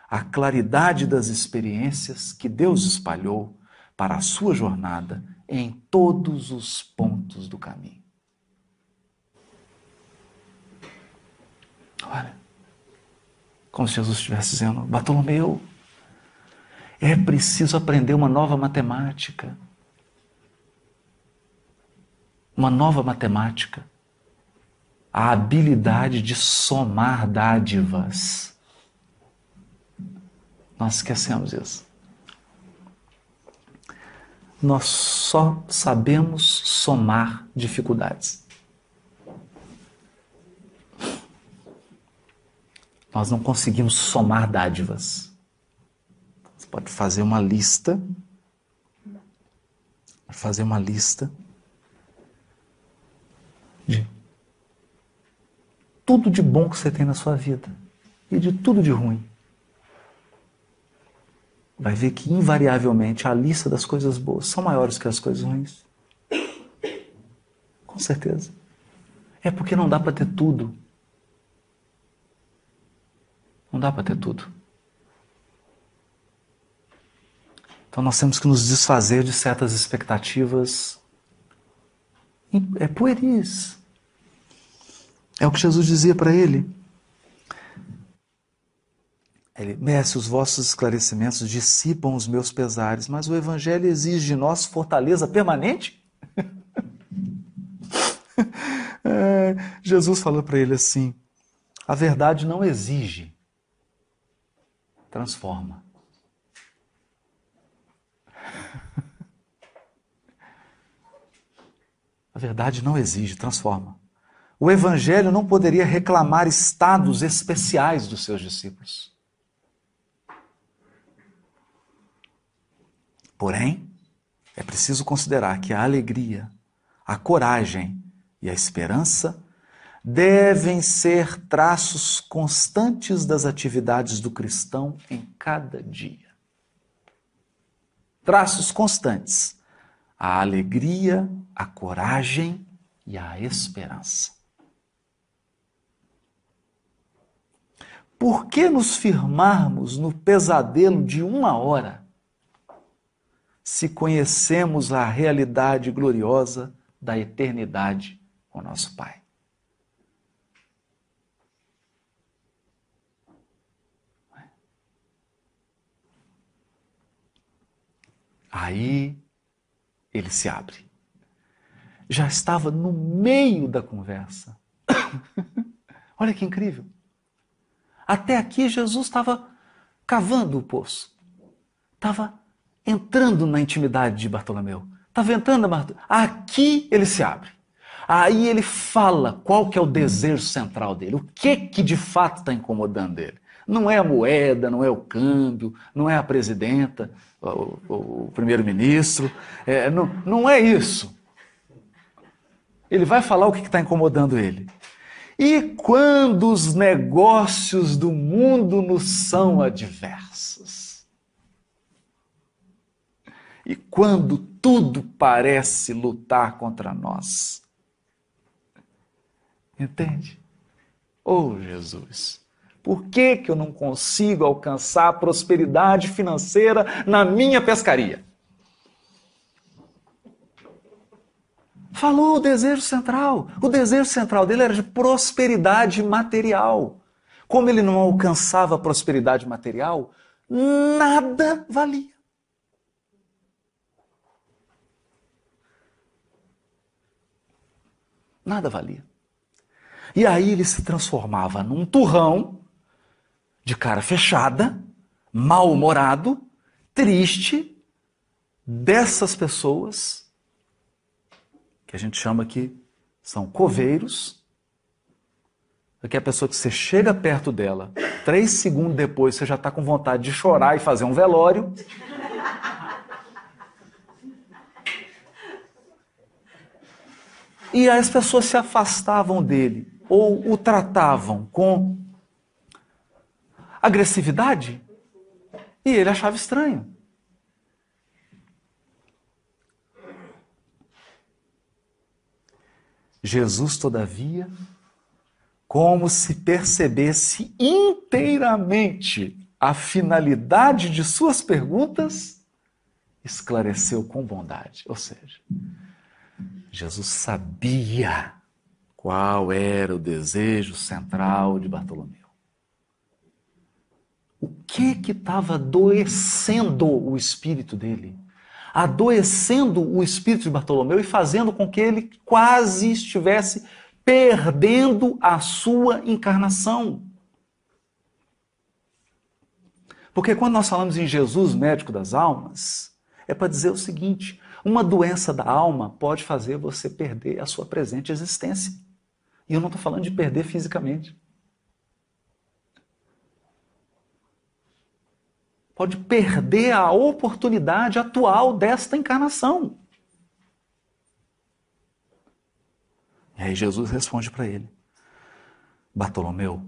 a claridade das experiências que Deus espalhou para a sua jornada em todos os pontos do caminho. Olha, como se Jesus estivesse dizendo, Bartolomeu, é preciso aprender uma nova matemática. Uma nova matemática, a habilidade de somar dádivas. Nós esquecemos isso. Nós só sabemos somar dificuldades. Nós não conseguimos somar dádivas. Você pode fazer uma lista, de tudo de bom que você tem na sua vida e de tudo de ruim. Vai ver que, invariavelmente, a lista das coisas boas são maiores que as coisas ruins. Com certeza. É porque não dá para ter tudo. Não dá para ter tudo. Então nós temos que nos desfazer de certas expectativas pueris. É o que Jesus dizia para ele. Mestre, os vossos esclarecimentos dissipam os meus pesares, mas o Evangelho exige de nós fortaleza permanente? Jesus falou para ele assim, a verdade não exige, transforma. A verdade não exige, transforma. O Evangelho não poderia reclamar estados especiais dos seus discípulos. Porém, É preciso considerar que a alegria, a coragem e a esperança devem ser traços constantes das atividades do cristão em cada dia. Traços constantes. A alegria, a coragem e a esperança. Por que nos firmarmos no pesadelo de 1 hora, se conhecemos a realidade gloriosa da eternidade com nosso Pai? Aí ele se abre. Já estava no meio da conversa. Olha que incrível. Até aqui Jesus estava cavando o poço. Estava entrando na intimidade de Bartolomeu. Estava entrando na... Aqui ele se abre. Aí ele fala qual que é o desejo central dele. O que de fato está incomodando ele. Não é a moeda, não é o câmbio, não é a presidenta, o primeiro-ministro. Não é isso. Ele vai falar o que está incomodando ele. E quando os negócios do mundo nos são adversos? E quando tudo parece lutar contra nós? Entende? Oh, Jesus, por que eu não consigo alcançar a prosperidade financeira na minha pescaria? Falou o desejo central. O desejo central dele era de prosperidade material. Como ele não alcançava a prosperidade material, nada valia. Nada valia. E aí ele se transformava num turrão, de cara fechada, mal-humorado, triste, dessas pessoas que a gente chama que são coveiros, que é a pessoa que você chega perto dela, 3 segundos depois você já está com vontade de chorar e fazer um velório. E as pessoas se afastavam dele, ou o tratavam com agressividade, e ele achava estranho. Jesus, todavia, como se percebesse inteiramente a finalidade de suas perguntas, esclareceu com bondade. Ou seja, Jesus sabia qual era o desejo central de Bartolomeu. O que estava adoecendo o espírito dele? Adoecendo o espírito de Bartolomeu e fazendo com que ele quase estivesse perdendo a sua encarnação. Porque quando nós falamos em Jesus, médico das almas, é para dizer o seguinte: uma doença da alma pode fazer você perder a sua presente existência. E eu não estou falando de perder fisicamente. Pode perder a oportunidade atual desta encarnação. E aí Jesus responde para ele: Bartolomeu,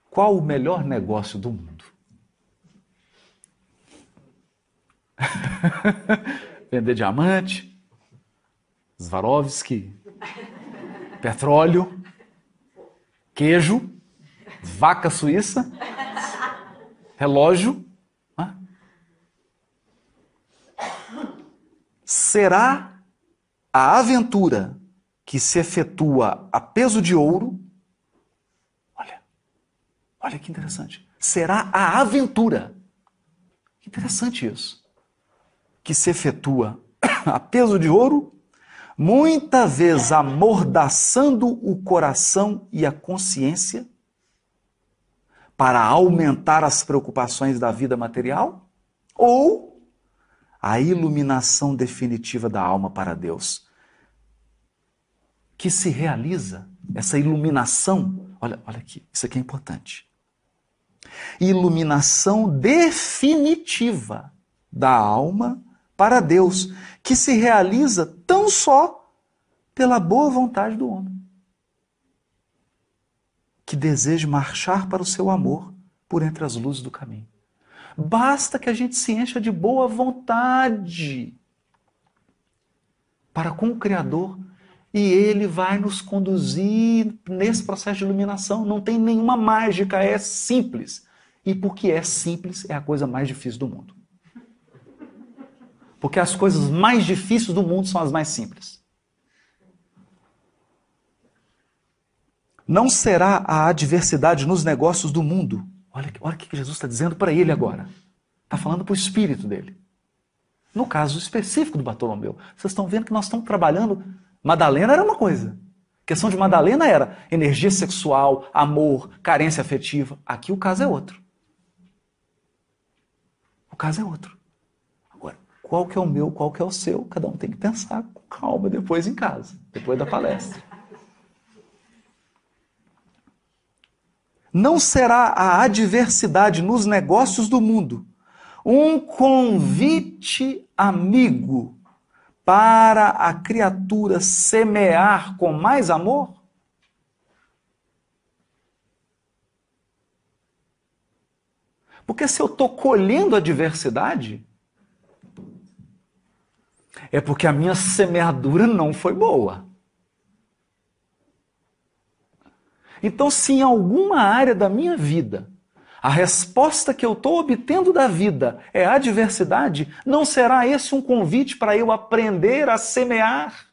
qual o melhor negócio do mundo? Vender diamante, Swarovski, petróleo, queijo, vaca suíça, relógio. Será a aventura que se efetua a peso de ouro? Olha que interessante. Será a aventura. Interessante isso. Que se efetua a peso de ouro, muita vez amordaçando o coração e a consciência para aumentar as preocupações da vida material, ou a iluminação definitiva da alma para Deus, que se realiza, essa iluminação, olha aqui, isso aqui é importante, iluminação definitiva da alma para Deus, que se realiza tão só pela boa vontade do homem, que deseja marchar para o seu amor por entre as luzes do caminho. Basta que a gente se encha de boa vontade para com o Criador e Ele vai nos conduzir nesse processo de iluminação. Não tem nenhuma mágica, é simples. E porque é simples, é a coisa mais difícil do mundo. Porque as coisas mais difíceis do mundo são as mais simples. Não será a adversidade nos negócios do mundo. Olha o que Jesus está dizendo para ele agora. Está falando para o espírito dele. No caso específico do Bartolomeu. Vocês estão vendo que nós estamos trabalhando. Madalena era uma coisa. A questão de Madalena era energia sexual, amor, carência afetiva. Aqui o caso é outro. O caso é outro. Agora, qual que é o meu, qual que é o seu? Cada um tem que pensar com calma depois em casa, depois da palestra. Não será a adversidade nos negócios do mundo um convite amigo para a criatura semear com mais amor? Porque se eu estou colhendo a adversidade, é porque a minha semeadura não foi boa. Então, se em alguma área da minha vida a resposta que eu estou obtendo da vida é adversidade, não será esse um convite para eu aprender a semear?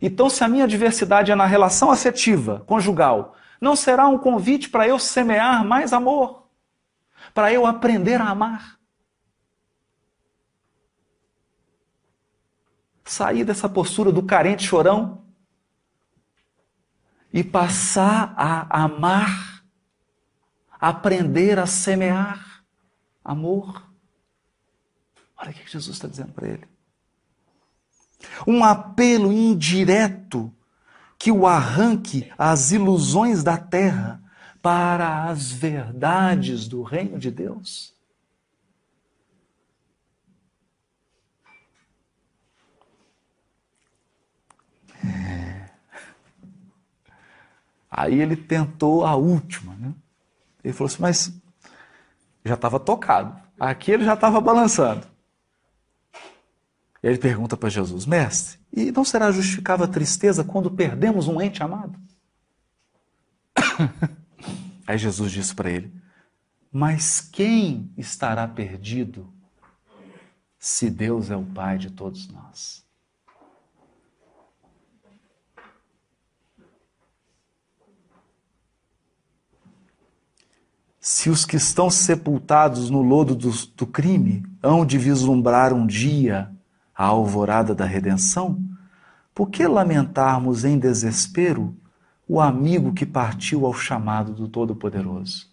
Então, se a minha adversidade é na relação afetiva, conjugal, não será um convite para eu semear mais amor? Para eu aprender a amar? Sair dessa postura do carente chorão e passar a amar, aprender a semear amor. Olha o que Jesus está dizendo para ele. Um apelo indireto que o arranque às ilusões da terra para as verdades do reino de Deus. Aí ele tentou a última, né? Ele falou assim, mas já estava tocado. Aqui ele já estava balançando. Ele pergunta para Jesus, mestre, e não será justificável a tristeza quando perdemos um ente amado? Aí Jesus disse para ele, mas quem estará perdido se Deus é o Pai de todos nós? Se os que estão sepultados no lodo do crime hão de vislumbrar um dia a alvorada da redenção, por que lamentarmos em desespero o amigo que partiu ao chamado do Todo-Poderoso?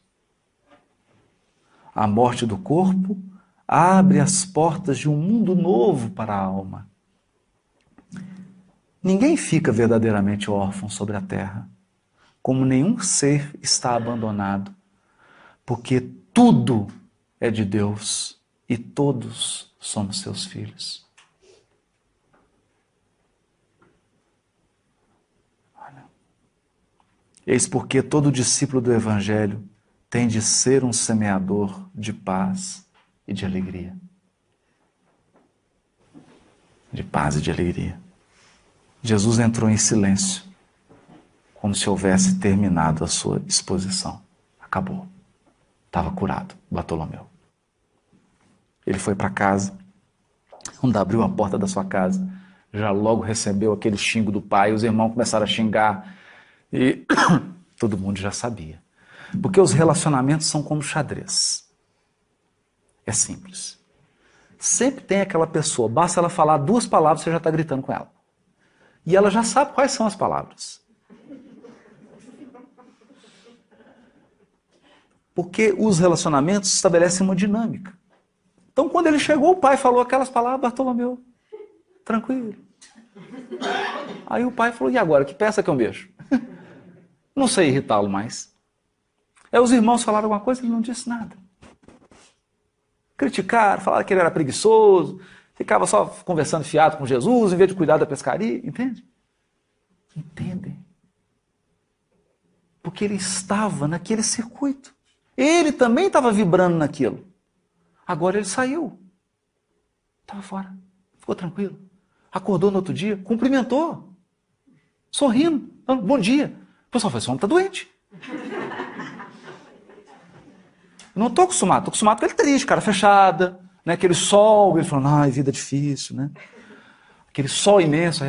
A morte do corpo abre as portas de um mundo novo para a alma. Ninguém fica verdadeiramente órfão sobre a terra, como nenhum ser está abandonado, porque tudo é de Deus e todos somos seus filhos. Olha. Eis porque todo discípulo do Evangelho tem de ser um semeador de paz e de alegria. De paz e de alegria. Jesus entrou em silêncio, como se houvesse terminado a sua exposição. Acabou. Estava curado, Bartolomeu. Ele foi para casa, quando abriu a porta da sua casa, já logo recebeu aquele xingo do pai, os irmãos começaram a xingar, e todo mundo já sabia. Porque os relacionamentos são como xadrez. É simples. Sempre tem aquela pessoa, basta ela falar 2 palavras, você já está gritando com ela. E ela já sabe quais são as palavras. Porque os relacionamentos estabelecem uma dinâmica. Então, quando ele chegou, o pai falou aquelas palavras, Bartolomeu, tranquilo. Aí o pai falou, e agora, que peça que eu beijo? Não sei irritá-lo mais. Aí os irmãos falaram alguma coisa, ele não disse nada. Criticaram, falaram que ele era preguiçoso, ficava só conversando fiado com Jesus, em vez de cuidar da pescaria, entende? Entendem? Porque ele estava naquele circuito. Ele também estava vibrando naquilo. Agora ele saiu. Estava fora. Ficou tranquilo. Acordou no outro dia, cumprimentou. Sorrindo. Bom dia. O pessoal falou, esse homem está doente. Não estou acostumado com ele triste, cara fechada, né? Aquele sol, ele falando, ai, vida difícil, né? Aquele sol imenso,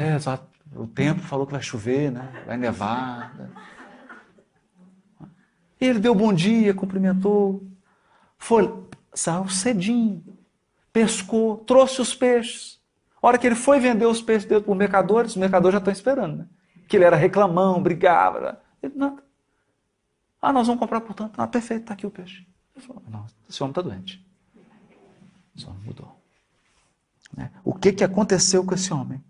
o tempo falou que vai chover, né? Vai nevar. Né? Ele deu bom dia, cumprimentou, saiu cedinho, pescou, trouxe os peixes. A hora que ele foi vender os peixes dele para os mercadores já estão esperando, né? Que ele era reclamão, brigava. Ele, nada. Nós vamos comprar por tanto. Perfeito, está aqui o peixe. Ele falou, não, esse homem está doente. Esse homem mudou. Né? O que aconteceu com esse homem?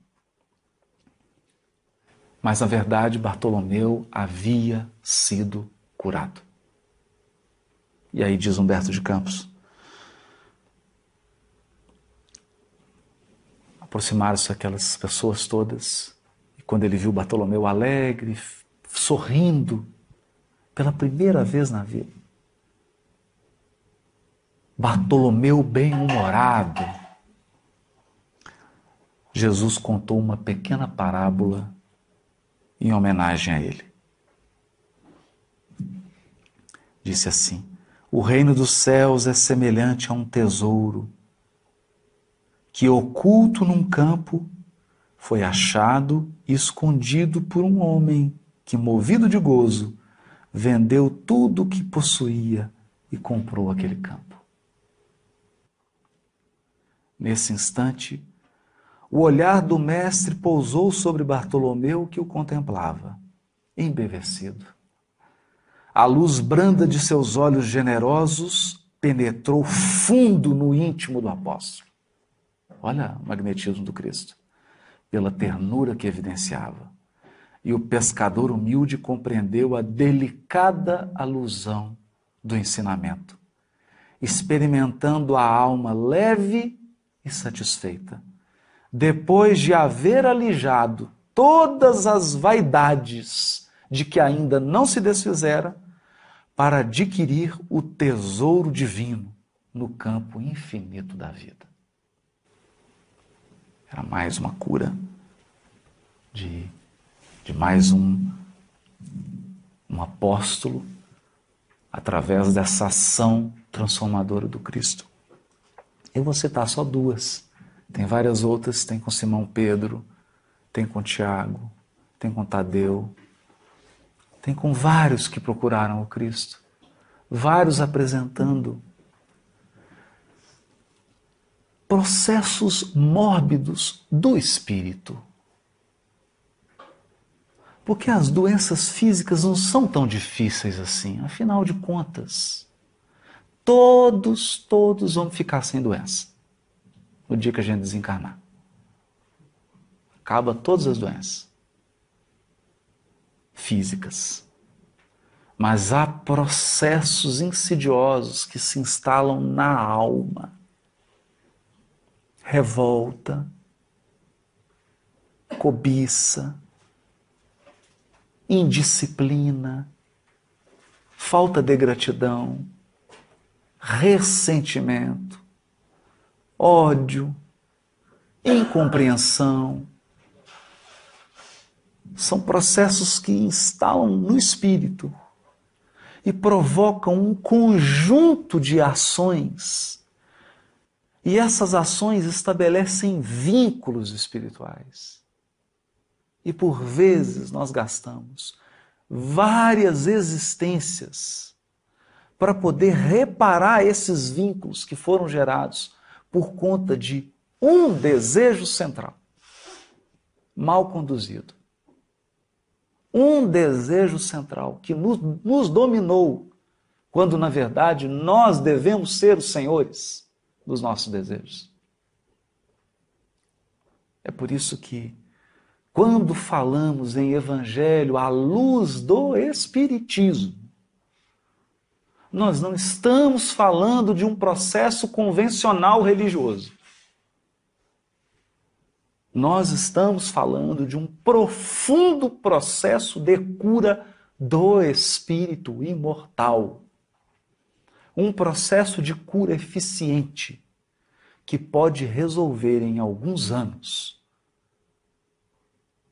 Mas, na verdade, Bartolomeu havia sido curado. E aí diz Humberto de Campos, aproximaram-se aquelas pessoas todas, e quando ele viu Bartolomeu alegre, sorrindo, pela primeira vez na vida, Bartolomeu bem-humorado, Jesus contou uma pequena parábola em homenagem a ele. Disse assim, o reino dos céus é semelhante a um tesouro que, oculto num campo, foi achado e escondido por um homem que, movido de gozo, vendeu tudo o que possuía e comprou aquele campo. Nesse instante, o olhar do mestre pousou sobre Bartolomeu, que o contemplava, embevecido. A luz branda de seus olhos generosos penetrou fundo no íntimo do apóstolo. Olha o magnetismo do Cristo, pela ternura que evidenciava. E o pescador humilde compreendeu a delicada alusão do ensinamento, experimentando a alma leve e satisfeita, depois de haver alijado todas as vaidades de que ainda não se desfizera, para adquirir o tesouro divino no campo infinito da vida. Era mais uma cura de mais um apóstolo através dessa ação transformadora do Cristo. Eu vou citar só duas. Tem várias outras, tem com Simão Pedro, tem com Tiago, tem com Tadeu, tem com vários que procuraram o Cristo, vários apresentando processos mórbidos do espírito. Porque as doenças físicas não são tão difíceis assim, afinal de contas. Todos vão ficar sem doença no dia que a gente desencarnar. Acaba todas as doenças físicas. Mas há processos insidiosos que se instalam na alma. Revolta, cobiça, indisciplina, falta de gratidão, ressentimento, ódio, incompreensão. São processos que instalam no espírito e provocam um conjunto de ações. E essas ações estabelecem vínculos espirituais. E por vezes nós gastamos várias existências para poder reparar esses vínculos que foram gerados por conta de um desejo central, mal conduzido. Um desejo central que nos dominou, quando na verdade nós devemos ser os senhores dos nossos desejos. É por isso que, quando falamos em evangelho à luz do Espiritismo, Nós não estamos falando de um processo convencional religioso. Nós estamos falando de um profundo processo de cura do espírito imortal. Um processo de cura eficiente que pode resolver em alguns anos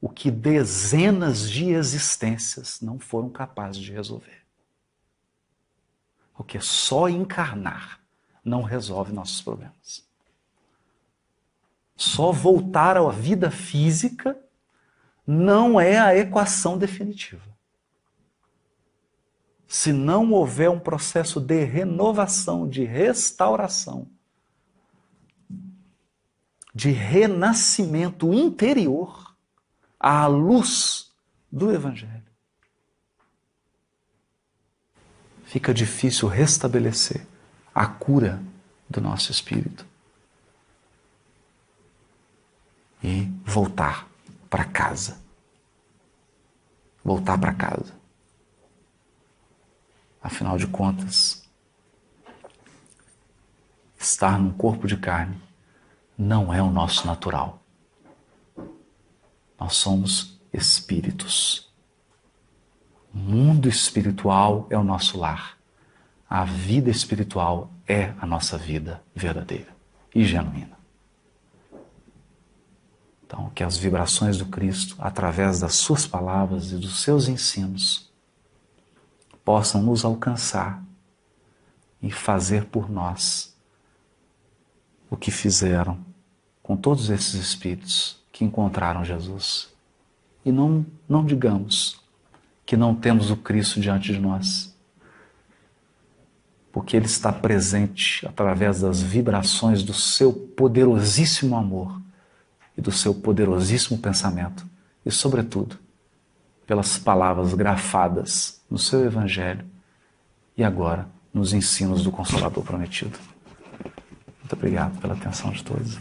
o que dezenas de existências não foram capazes de resolver. Porque só encarnar não resolve nossos problemas. Só voltar à vida física não é a equação definitiva. Se não houver um processo de renovação, de restauração, de renascimento interior à luz do Evangelho, fica difícil restabelecer a cura do nosso espírito e voltar para casa. Voltar para casa. Afinal de contas, estar num corpo de carne não é o nosso natural. Nós somos espíritos. O mundo espiritual é o nosso lar. A vida espiritual é a nossa vida verdadeira e genuína. Então, que as vibrações do Cristo, através das suas palavras e dos seus ensinos, possam nos alcançar e fazer por nós o que fizeram com todos esses espíritos que encontraram Jesus. E não digamos que não temos o Cristo diante de nós, porque Ele está presente através das vibrações do seu poderosíssimo amor e do seu poderosíssimo pensamento, e, sobretudo, pelas palavras grafadas no seu Evangelho e agora nos ensinos do Consolador Prometido. Muito obrigado pela atenção de todos.